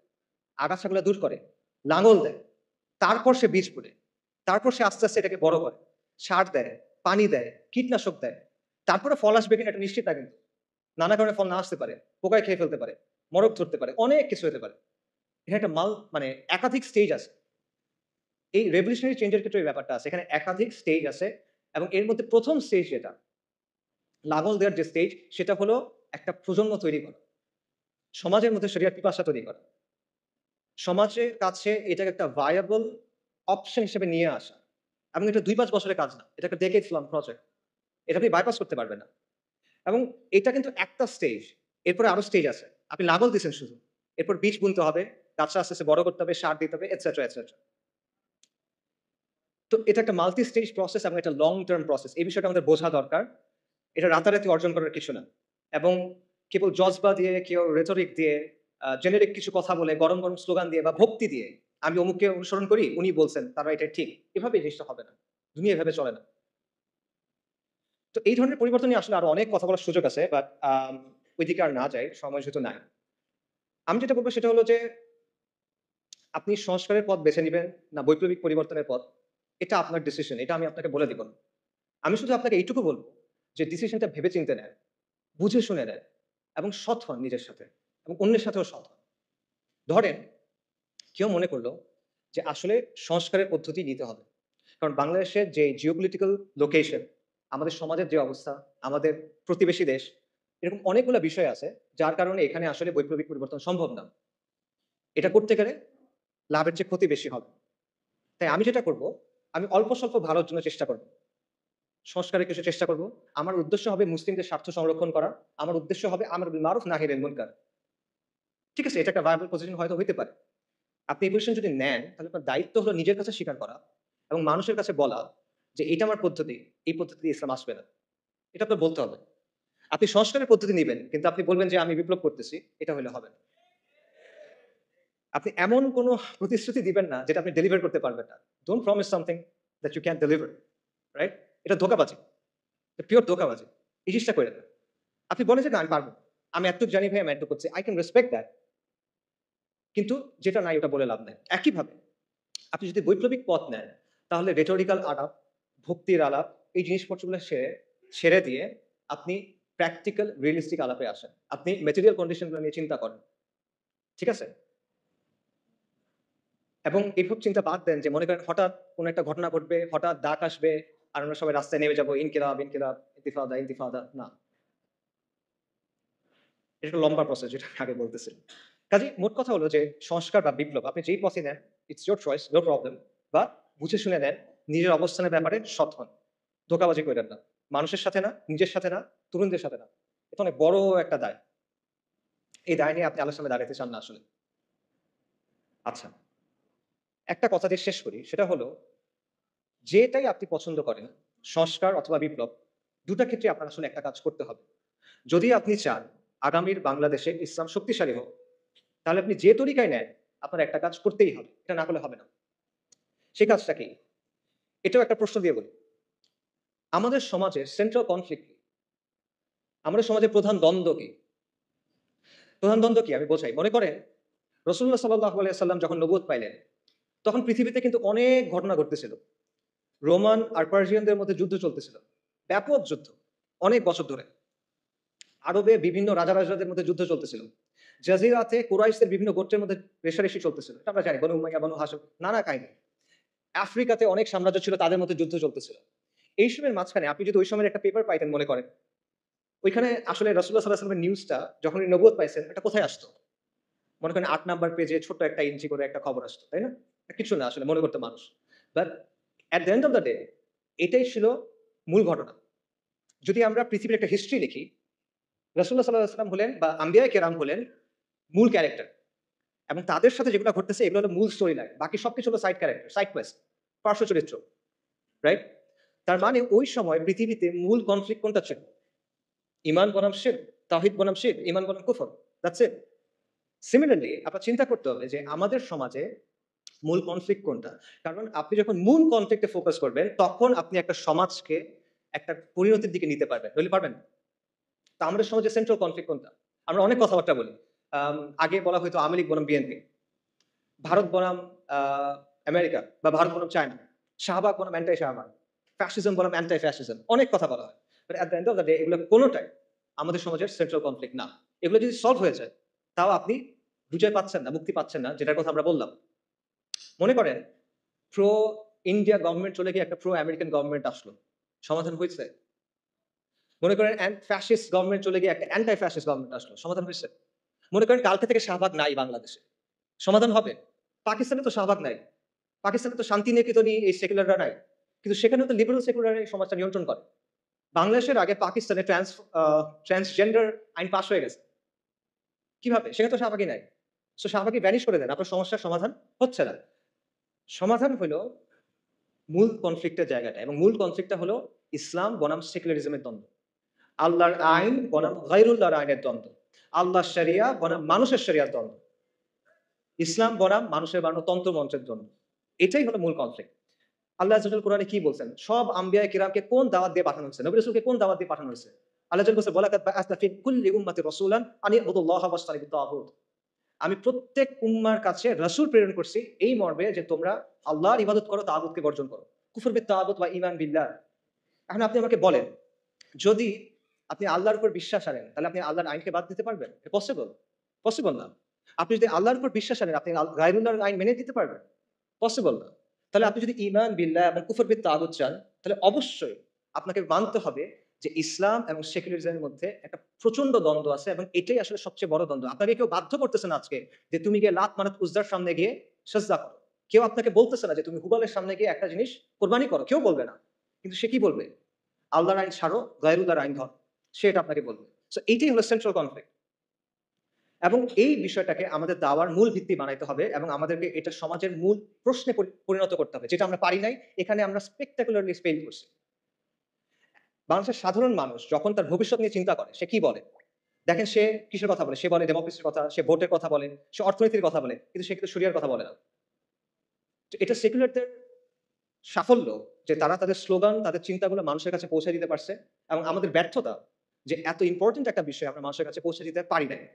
আগাছাগুলো দূর করে। লাঙল দেয়। তারপর সে বীজ বুনে। তারপর সে আস্তে, আস্তে এটাকে বড় করে। সার দেয়, পানি দেয়, কীটনাশক দেয়। তারপরে ফল আসবে কিনা এটা নিশ্চিত না কিন্তু। নানা কারণে ফল না আসতে পারে। পোকায় খেয়ে ফেলতে পারে। মরক ধরতে পারে। অনেক কিছু হতে পারে। এখানে একটা মানে একাধিক স্টেজ আছে। এই রেভলিউশনারি চেঞ্জ এর ক্ষেত্রে এই ব্যাপারটা আছে। এখানে একাধিক স্টেজ আছে এবং এর মধ্যে ১ম স্টেজ যেটা, লাঙল দেওয়ার যে স্টেজ সেটা হলো একটা প্রজন্ম তৈরি করা। সমাজের মধ্যে শরিয়ার পিপাসা তৈরি করা। সমাজের কাছে এটাকে একটা ভায়াবল অপশন হিসেবে নিয়ে আসা। এবং এটা ২-৫ বছরের কাজ না। এটা একটা decades long প্রজেক্ট। এটা আপনি বাইপাস করতে পারবেন না। এবং এটা কিন্তু একটা স্টেজ। এরপরে আরো স্টেজ আছে। আপনি লাঙল দিছেন শুধু। এরপর বীজ বুনতে হবে, গাছটা আস্তে, আস্তে বড় করতে হবে, সার দিতে হবে এটসেট্রা, এটসেট্রা। তো এটা একটা মাল্টি স্টেজ প্রসেস এবং একটা লং টার্ম প্রসেস। এই বিষয়টা আমাদের বোঝা দরকার। এটা রাতারাতি অর্জন করার কিছু না। এবং কেবল জজবা দিয়ে, কেউ rhetoric দিয়ে, জেনেরিক কিছু কথা বলে, গরম, গরম স্লোগান দিয়ে বা ভক্তি দিয়ে, আমি অমুককে অনুসরণ করি, উনি বলছেন, তারা এটাই ঠিক। এভাবে এই জিনিসটা হবে না। দুনিয়া এভাবে চলে না। তো এই ধরনের পরিবর্তন নিয়ে আসলে আরো অনেক কথা বলার সুযোগ আছে। বাট ওইদিকে আর না যাই, সময় যেহেতু নাই। আমি যেটা বলব সেটা হলো যে, আপনি সংস্কারের পথ বেছে নিবেন না বৈপ্লবিক পরিবর্তনের পথ, এটা আপনার ডিসিশন। এটা আমি আপনাকে বলে দিব না। আমি শুধু আপনাকে এইটুকু বলব যে ডিসিশনটা ভেবে চিন্তে নেন, বুঝে শুনে নেন এবং সৎ হন নিজের সাথে এবং অন্যের সাথেও সৎ হন। ধরেন কেউ মনে করলো যে আসলে সংস্কারের পদ্ধতি নিতে হবে। কারণ বাংলাদেশের যে জিওপলিটিক্যাল লোকেশন, আমাদের সমাজের যে অবস্থা, আমাদের প্রতিবেশী দেশ, এরকম অনেকগুলা বিষয় আছে যার কারণে এখানে আসলে বৈপ্লবিক পরিবর্তন সম্ভব না। এটা করতে গেলে লাভের চেয়ে ক্ষতি বেশি হবে। তাই আমি যেটা করব, আমি অল্প স্বল্প ভালোর জন্য চেষ্টা করব। সংস্কারের কিছু চেষ্টা করব। আমার উদ্দেশ্য হবে মুসলিমদের স্বার্থ সংরক্ষণ করা। আমার উদ্দেশ্য হবে আমর বিল মারুফ নাহি আনিল মুনকার। ঠিক আছে? এটা একটা ভায়াবল পজিশন হয়তো হইতে পারে। আপনি এই পজিশন যদি নেন, তাহলে আপনার দায়িত্ব হলো নিজের কাছে স্বীকার করা এবং মানুষের কাছে বলা যে, "এটা আমার পদ্ধতি। এই পদ্ধতি দিয়ে ইসলাম আসবে না।" এটা আপনার বলতে হবে। আপনি সংস্কারের পদ্ধতি নিবেন, কিন্তু আপনি বলবেন যে, "আমি বিপ্লব করতেছি।" এটা হইলে হবে না। আপনি এমন কোনো প্রতিশ্রুতি দিবেন না যেটা আপনি ডেলিভার করতে পারবেন না। Don't promise something that you can deliver, right? এটা ধোঁকাবাজি, পিওর ধোঁকাবাজি। এই জিনিসটা কইরেন না। আপনি বলেন যে, "না, আমি পারব। আমি এতটুক জানি ভাই, আমি এতটুক করছি।" I can respect that, কিন্তু যেটা নাই ওটা বলে লাভ নাই। একইভাবে আপনি যদি বৈপ্লবিক পথ নেন, তাহলে rhetorical আলাপ, ভক্তির আলাপ, এই জিনিসপত্রগুলো ছেড়ে দিয়ে আপনি প্র্যাকটিক্যাল, রিয়ালিস্টিক আলাপে আসেন। আপনি ম্যাটেরিয়াল কন্ডিশন গুলো নিয়ে চিন্তা করেন। ঠিক আছে? এবং এসব চিন্তা বাদ দেন যে মনে করেন হঠাৎ কোনো একটা ঘটনা ঘটবে, হঠাৎ ডাক আসবে, আর আমরা সবাই রাস্তায় নেমে যাবো, ইনকিলাব, ইনকিলাব, ইন্তিফাদা, ইন্তিফাদা। না। এটা একটা লম্বা প্রসেস, যেটা আমি আগে বলতেছিলাম। কাজেই মোট কথা হলো যে সংস্কার বা বিপ্লব আপনি যেই পথই নেন, it's your choice, no problem. বা বুঝে শুনে নেন, নিজের অবস্থানের ব্যাপারে সৎ হন। ধোঁকাবাজি কইরেন না। মানুষের সাথে না, নিজের সাথে না, তরুণদের সাথে না। এটা অনেক বড় একটা দায়। এই দায় নিয়ে আপনি আলোচনায় দাঁড়াতে চান না আসলে। আচ্ছা, একটা কথা দিয়ে শেষ করি। সেটা হলো, যেটাই আপনি পছন্দ করেন, সংস্কার অথবা বিপ্লব, ২ টা ক্ষেত্রে আপনার আসলে একটা কাজ করতে হবে। যদি আপনি চান আগামীর বাংলাদেশে ইসলাম শক্তিশালী হোক, তাহলে আপনি যে তরিকায় নেন, আপনার একটা কাজ করতেই হবে। এটা না করলে হবে না। সেই কাজটা কি? এটাও একটা প্রশ্ন দিয়ে বলি। আমাদের সমাজের সেন্ট্রাল কনফ্লিক্ট কি? আমাদের সমাজের প্রধান দ্বন্দ্ব কি? প্রধান দ্বন্দ্ব কি আমি বোঝাই। মনে করেন রাসূলুল্লাহ সাল্লাল্লাহু আলাইহি ওয়াসাল্লাম যখন নবুয়ত পাইলেন, তখন পৃথিবীতে কিন্তু অনেক ঘটনা ঘটতেছিল। রোমান আর পার্সিয়ানদের মধ্যে যুদ্ধ চলতেছিল। ব্যাপক যুদ্ধ। অনেক বছর ধরে। আরবে বিভিন্ন রাজা-রাজড়াদের মধ্যে যুদ্ধ চলতেছিল। জাজিরাতে কুরাইশদের বিভিন্ন গোত্রের মধ্যে রেষারেষি চলতেছিল। এটা আমরা জানি। বনু উমাইয়া, বনু হাশিম, নানা কাহিনী। আফ্রিকাতে অনেক সাম্রাজ্য ছিল, তাদের মধ্যে যুদ্ধ চলতেছিল। এইসবের মাঝখানে আপনি যদি ওই সময়ের একটা পেপার পাইতেন মনে করেন, ওইখানে আসলে রাসূলুল্লাহ সাল্লাল্লাহু আলাইহি ওয়াসাল্লামের নিউজটা যখন উনি নবুয়ত পাইছেন, এটা কোথায় আসতো? মনে করেন ৮ নাম্বার পেজে ছোট্ট একটা ইঞ্চি করে একটা খবর আসতো, তাই না? কিছু না আসলে মনে করতো মানুষ। But at the end of the day এটাই ছিল মূল ঘটনা। যদি আমরা পৃথিবীর একটা হিস্ট্রি লিখি, রাসূলুল্লাহ সাল্লাল্লাহু আলাইহি ওয়াসাল্লাম হলেন বা আম্বিয়ায়ে কেরাম হলেন মূল ক্যারেক্টার। এবং তাদের সাথে যেগুলো ঘটতেছে এগুলো হলো মূল স্টোরি লাইন। বাকি সবকিছু হলো সাইড ক্যারেক্টার, সাইড কোয়েস্ট, পার্শ্ব চরিত্র। রাইট? তার মানে ওই সময় পৃথিবীতে মূল কনফ্লিক্ট কোনটা ছিল? ঈমান বনাম শিরক, তাওহীদ বনাম শিরক, ঈমান বনাম কুফর। That's it. সিমিলারলি আপনার চিন্তা করতে হবে যে আমাদের সমাজে মূল কনফ্লিক্ট কোনটা? কারণ আপনি যখন মূল কনফ্লিক্ট এ ফোকাস করবেন, তখন আপনি একটা সমাজকে একটা পরিণতির দিকে নিতে পারবেন। নইলে পারবেন না। তো আমাদের সমাজে সেন্ট্রাল কনফ্লিক্ট কোনটা? আমরা অনেক কথাবার্তা বলি। আগে বলা হইতো আওয়ামী লীগ বনাম বিএনপি, ভারত বনাম আ আমেরিকা বা ভারত বনাম চায়না, শাহবাগ বনাম অ্যান্টি শাহবাগ, ফ্যাসিজম বনাম অ্যান্টি ফ্যাসিজম। অনেক কথা বলা হয়। But at the end of the day এগুলো কোনটাই আমাদের সমাজের সেন্ট্রাল কনফ্লিক্ট না। এগুলো যদি সলভ হয়ে যায়, তাও আপনি বিজয় পাচ্ছেন না, মুক্তি পাচ্ছেন না, যেটার কথা আমরা বললাম। মনে করেন প্রো ইন্ডিয়া গভর্নমেন্ট চলে গিয়ে একটা প্রো আমেরিকান গভর্নমেন্ট আসলো। সমাধান হইছে? মনে করেন ফ্যাসিস্ট গভর্নমেন্ট চলে গিয়ে একটা অ্যান্টি ফ্যাসিস্ট গভর্নমেন্ট আসলো। সমাধান হইছে? মনে করেন কালকে থেকে শাহবাগ নাই বাংলাদেশে। সমাধান হবে? পাকিস্তানে তো শাহবাগ নাই। পাকিস্তানে তো শান্তিনিকেতনই এই সেকুলাররা নাই। কিন্তু সেখানেও তো লিবারেল সেকুলার এই সমাজটা নিয়ন্ত্রণ করে। বাংলাদেশের আগে পাকিস্তানে ট্রান্সজেন্ডার আইন পাস হয়ে গেছে। কিভাবে? সেখানে তো শাহবাগই নাই। সো শাহবাগই ভ্যানিশ করে দেন। আপনার সমস্যার সমাধান হচ্ছে না। সমাধান হইল মূল কনফ্লিক্ট এর জায়গাটা, এবং মূল কনফ্লিক্টটা হলো ইসলাম বনাম সেকুলারিজমের দ্বন্দ্ব। আল্লাহর আইন বনাম গায়রুল্লাহর আইনের দ্বন্দ্ব। আল্লাহর শরিয়া বনাম মানুষের শরিয়ার দ্বন্দ্ব। ইসলাম বনাম মানুষের বানানো তন্ত্র-মন্ত্রের দ্বন্দ্ব। এটাই হলো মূল কনফ্লিক্ট। আল্লাহ আয ওয়া জাল্লা কোরআনে কি বলছেন? সব আম্বিয়া কিরামকে কোন দাওয়াত দিয়ে পাঠানো হয়েছে? নবী রাসূলকে কোন দাওয়াত দিয়ে পাঠানো হয়েছে? আল্লাহ আয ওয়া জাল্লা বলছে, "ওয়ালাকাদ বাআসনা ফি কুল্লি উম্মাতিন রাসূলান আন ইবুদুল্লাহা ওয়াজতানিবুত তাগুত।" আমি প্রত্যেক উম্মার কাছে রাসূল প্রেরণ করছি এই মর্মে যে তোমরা আল্লাহর ইবাদত করো, তাগুতকে বর্জন করো। কুফর বিত তাগুত ওয়া ঈমান বিল্লাহ। এখন আপনি আমাকে বলেন, যদি আপনি আল্লাহর উপর বিশ্বাস আনেন, তাহলে আপনি আল্লাহর আইনকে বাদ দিতে পারবেন? পসিবল? পসিবল না। আপনি যদি আল্লাহর উপর বিশ্বাস আনেন, আপনি গায়রুল্লাহর আইন মেনে দিতে পারবেন? পসিবল না। তাহলে আপনি যদি ঈমান বিল্লাহ এবং কুফর বিত তাগুত চান, তাহলে অবশ্যই আপনাকে মানতে হবে যে ইসলাম এবং সেকুলারিজমের মধ্যে একটা প্রচন্ড দ্বন্দ্ব আছে, এবং এটাই আসলে সবচেয়ে বড় দ্বন্দ্ব। আপনাকে কেউ বাধ্য করতেছে না আজকে যে তুমি গিয়ে লাত, মানাত, উজ্জার সামনে গিয়ে সিজদা করো। কেউ আপনাকে বলতেছে না যে তুমি হুবলের সামনে গিয়ে একটা জিনিস কোরবানি করো। কেউ বলবে না। কিন্তু সে কি বলবে? আল্লাহর আইন ছাড়ো, গায়রুল্লাহর আইন ধরো। সে এটা আপনাকে বলবে। সো এইটাই হলো সেন্ট্রাল কনফ্লিক্ট। এবং এই বিষয়টাকে আমাদের দাওয়ার মূল ভিত্তি বানাইতে হবে, এবং আমাদেরকে এটা সমাজের মূল প্রশ্নে পরিণত করতে হবে। যেটা আমরা পারি নাই, এখানে আমরা স্পেক্টাকুলারলি ফেইল করছি। বাংলাদেশের সাধারণ মানুষ যখন তার ভবিষ্যৎ নিয়ে চিন্তা করে, সে কি বলে? দেখেন সে কিসের কথা বলে? সে বলে ডেমোক্রেসির কথা, সে ভোটের কথা বলে, সে অর্থনীতির কথা বলে। কিন্তু সে কিন্তু শরিয়ার কথা বলে না। তো এটা সেকুলারদের সাফল্য যে তারা তাদের স্লোগান, তাদের চিন্তাগুলো মানুষের কাছে পৌঁছে দিতে পারছে এবং আমাদের ব্যর্থতা যে এত ইম্পোর্টেন্ট একটা বিষয় আমরা মানুষের কাছে পৌঁছে দিতে পারি নাই।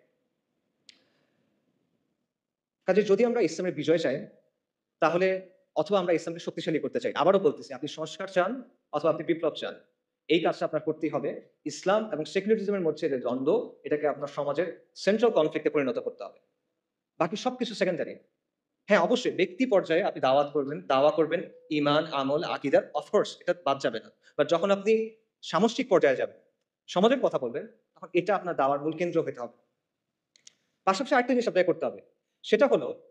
কাজেই যদি আমরা ইসলামের বিজয় চাই, তাহলে অথবা আমরা ইসলামকে শক্তিশালী করতে চাই। আবারও বলতেছি, আপনি সংস্কার চান অথবা আপনি বিপ্লব চান। এই কাজটা আপনার করতেই হবে। ইসলাম এবং সেকুলারিজমের মধ্যে যে দ্বন্দ্ব, এটাকে আপনার সমাজের সেন্ট্রাল কনফ্লিক্ট এ পরিণত করতে হবে। বাকি সবকিছু সেকেন্ডারি। হ্যাঁ, অবশ্যই ব্যক্তি পর্যায়ে আপনি দাওয়া করবেন ঈমান, আমল, আকীদার অফকোর্স এটা বাদ যাবে না। বাট যখন আপনি সামষ্টিক পর্যায়ে যাবেন, সমাজের কথা বলবেন, তখন এটা আপনার দাওয়ার মূল কেন্দ্র হতে হবে। পাশাপাশি আরেকটা জিনিস আপনাকে করতে হবে। সেটা হলো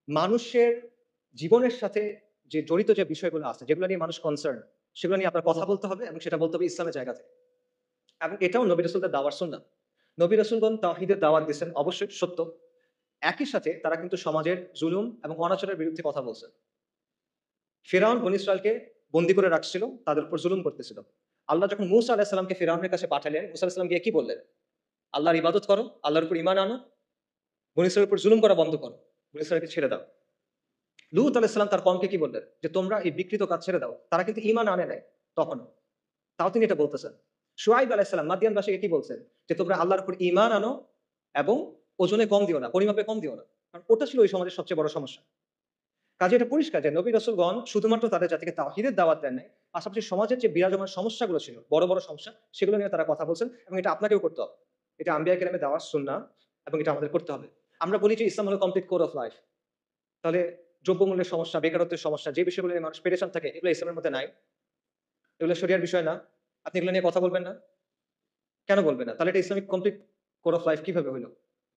মানুষের জীবনের সাথে যে জড়িত যে বিষয়গুলো আছে, যেগুলো নিয়ে মানুষ কনসার্ন, সেগুলো নিয়ে আপনার কথা বলতে হবে এবং সেটা বলতে হবে ইসলামের জায়গা থেকে। এবং এটাও নবী রাসূলদের দাওয়ার সুন্নাহ। নবী রাসূলগণ তাওহীদের দাওয়াত দিয়েছেন, অবশ্যই সত্য। একই সাথে তারা কিন্তু সমাজের জুলুম এবং অনাচারের বিরুদ্ধে কথা বলছেন। ফিরআউন বনী ইসরাইলকে বন্দী করে রাখছিল, তাদের উপর জুলুম করতেছিল। আল্লাহ যখন মূসা আলাইহিস সালামকে ফিরআউনের কাছে পাঠালেন, মূসা আলাইহিস সালাম গিয়ে কি বললেন? আল্লাহর ইবাদত করো, আল্লাহর উপর ঈমান আনো, বনী ইসরাইলের উপর জুলুম করা বন্ধ করো, বনী ইসরাইলকে ছেড়ে দাও। লূত আলাইহিস সালাম তার কওমকে কি বললেন? যে তোমরা এই বিকৃত কাজ ছেড়ে দাও। তারা কিন্তু ঈমান আনে নাই তখনও। তাও তিনি এটা বলতেছেন। শুআয়ব আলাইহিস সালাম মাদিয়ানবাসীকে কি বলছেন? যে তোমরা আল্লাহর উপর ঈমান আনো এবং ওজনে কম দিও না, পরিমাপে কম দিও না। কারণ ওটা ছিল ওই সমাজের সবচেয়ে বড় সমস্যা। কাজে এটা পরিষ্কার যে নবী রাসূলগণ শুধুমাত্র তাদের জাতিকে তাওহীদের দাওয়াত দেন নাই, পাশাপাশি সমাজের যে বিরাজমান সমস্যাগুলো ছিল, বড়, বড় সমস্যা, সেগুলো নিয়ে তারা কথা বলছেন এবং এটা আপনাকেও করতে হবে। এটা আম্বিয়া কেরামের দাওয়াত সুন্নাহ এবং এটা আমাদের করতে হবে। আমরা বলি যে ইসলাম হলো কমপ্লিট কোর অফ লাইফ। তাহলে দ্রব্যমূল্যের সমস্যা, বেকারত্বের সমস্যা, যে বিষয়গুলো নিয়ে মানুষ পেরেশান থাকে, এগুলো ইসলামের মধ্যে নাই। এগুলো শরিয়ার বিষয় না। আপনি এগুলো নিয়ে কথা বলবেন না? কেন বলবেন না? তাহলে এটা Islamic complete core of life কিভাবে হইল?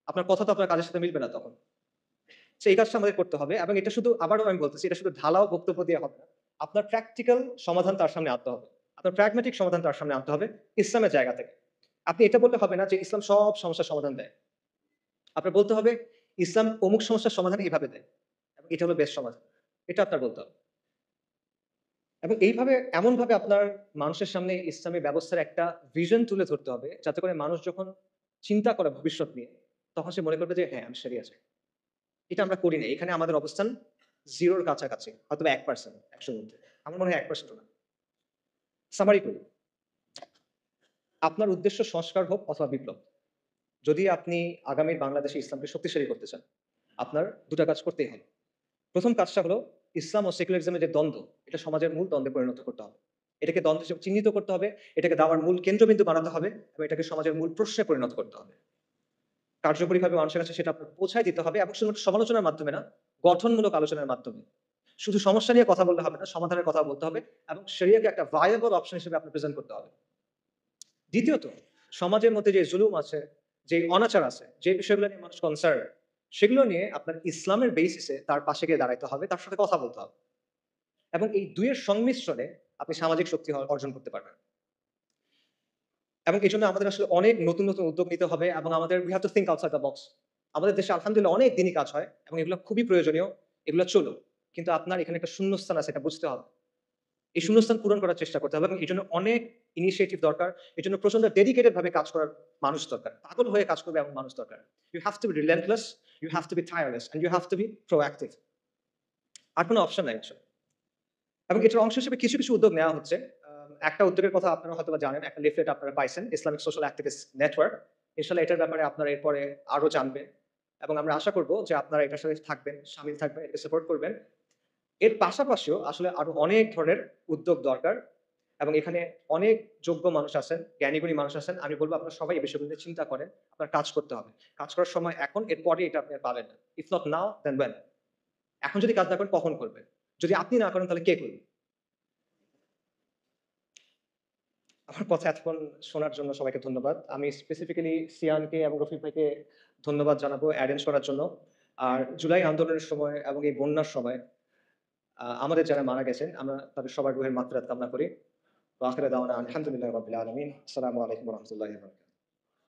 আপনার কথা তো আপনার কাজের সাথে মিলবে না তখন। সো এই কাজটা আমাদের করতে হবে এবং এটা শুধু আবারও আমি বলতেছি, এটা শুধু ঢালাও বক্তব্য দিয়ে হবে না। আপনার প্র্যাকটিক্যাল সমাধান তার সামনে আনতে হবে। আপনার প্র্যাগম্যাটিক সমাধান তার সামনে আনতে হবে ইসলামের জায়গা থেকে। আপনি এটা বললে হবে না যে ইসলাম সব সমস্যার সমাধান দেয়। আপনার বলতে হবে ইসলাম অমুক সমস্যার সমাধান এভাবে দেয় এবং এটা হলো বেস্ট সমাধান। এটা আপনার বলতে হবে। এবং এইভাবে এমনভাবে আপনার মানুষের সামনে ইসলামী ব্যবস্থার একটা ভিশন তুলে ধরতে হবে, যাতে করে মানুষ যখন চিন্তা করে ভবিষ্যৎ নিয়ে, তখন সে মনে করবে যে হ্যাঁ, আমি শরিয়া চাই। এটা আমরা করি না। এখানে আমাদের অবস্থান 0 র কাছাকাছি। হয়তোবা 1% ১০০ র মধ্যে। আমার মনে হয় 1% ও না। সামারি করি। আপনার উদ্দেশ্য সংস্কার হোক অথবা বিপ্লব। যদি আপনি আগামীর বাংলাদেশে ইসলামকে শক্তিশালী করতে চান, আপনার ২ টা কাজ করতেই হবে। ১ম কাজটা হলো ইসলাম ও সেকুলারিজমের যে দ্বন্দ্ব, এটা সমাজের মূল দ্বন্দ্বে পরিণত করতে হবে। এটাকে দ্বন্দ্ব হিসেবে চিহ্নিত করতে হবে, এটাকে দাওয়ার মূল কেন্দ্রবিন্দু বানাতে হবে এবং এটাকে সমাজের মূল প্রশ্নে পরিণত করতে হবে। কার্যকরীভাবে মানুষের কাছে সেটা আপনার পৌঁছায় দিতে হবে এবং শুধুমাত্র সমালোচনার মাধ্যমে না, গঠনমূলক আলোচনার মাধ্যমে। শুধু সমস্যা নিয়ে কথা বললে হবে না, সমাধানের কথা বলতে হবে এবং শরিয়াকে একটা ভায়াবল অপশন হিসেবে আপনার প্রেজেন্ট করতে হবে। দ্বিতীয়ত, সমাজের মধ্যে যে জুলুম আছে, যে অনাচার আছে, যে বিষয়গুলো নিয়ে মানুষ কনসার্ন, সেগুলো নিয়ে আপনার ইসলামের বেসিসে তার পাশে গিয়ে দাঁড়াইতে হবে, তার সাথে কথা বলতে হবে। এবং এই ২ এর সংমিশ্রণে আপনি সামাজিক শক্তি অর্জন করতে পারবেন। এবং এজন্য আমাদের আসলে অনেক নতুন, নতুন উদ্যোগ নিতে হবে এবং আমাদের we have to think outside the box. আমাদের দেশে আলহামদুলিল্লাহ অনেক দিনই কাজ হয় এবং এগুলো খুবই প্রয়োজনীয়। এগুলো চলুক। কিন্তু আপনার এখানে একটা শূন্যস্থান আছে, এটা বুঝতে হবে। এই শূন্যস্থান পূরণ করার চেষ্টা করতে হবে এবং এজন্য অনেক ইনিশিয়েটিভ দরকার। এজন্য প্রচন্ড ডেডিকেটেড ভাবে কাজ করার মানুষ দরকার। পাগল হয়ে কাজ করবে এমন মানুষ দরকার। You have to be relentless, you have to be tireless and you have to be proactive. আর কোনো অপশন নাই আসলে। এবং এটার অংশ হিসেবে কিছু, কিছু উদ্যোগ নেওয়া হচ্ছে। একটা উদ্যোগের কথা আপনারা হয়তোবা জানেন, একটা লিফলেট আপনারা পাইছেন, ইসলামিক সোশ্যাল অ্যাক্টিভিস্ট নেটওয়ার্ক। ইনশাআল্লাহ এটার ব্যাপারে আপনারা এরপরে আরো জানবেন এবং আমরা আশা করব যে আপনারা এটার সাথে থাকবেন, শামিল থাকবেন, এটাকে সাপোর্ট করবেন। এর পাশাপাশিও আসলে আরো অনেক ধরনের উদ্যোগ দরকার এবং এখানে অনেক যোগ্য মানুষ আছেন, জ্ঞানীগুণী মানুষ আছেন। আমি বলব আপনারা সবাই এই বিষয়গুলো নিয়ে চিন্তা করেন। আপনার কাজ করতে হবে। কাজ করার সময় এখন, এরপরে এটা আপনি আর পাবেন না। If not now then when? এখন যদি কাজ না করেন কখন করবেন? যদি আপনি না করেন তাহলে কে করবে? আমার কথা এতক্ষণ শোনার জন্য সবাইকে ধন্যবাদ। আমি স্পেসিফিক্যালি সিয়ানকে এবং রফিক ভাইকে ধন্যবাদ জানাবো অ্যারেঞ্জ করার জন্য। আর জুলাই আন্দোলনের সময় এবং এই বন্যার সময় আমাদের যারা মারা গেছেন, আমরা তাদের সবার রুহের মাগফিরাত কামনা করি। ওয়া আখিরু দাওয়ানা আলহামদুলিল্লাহি রাব্বিল আলামিন। আসসালামু আলাইকুম ওয়া রাহমাতুল্লাহি ওয়া বারাকাতুহু।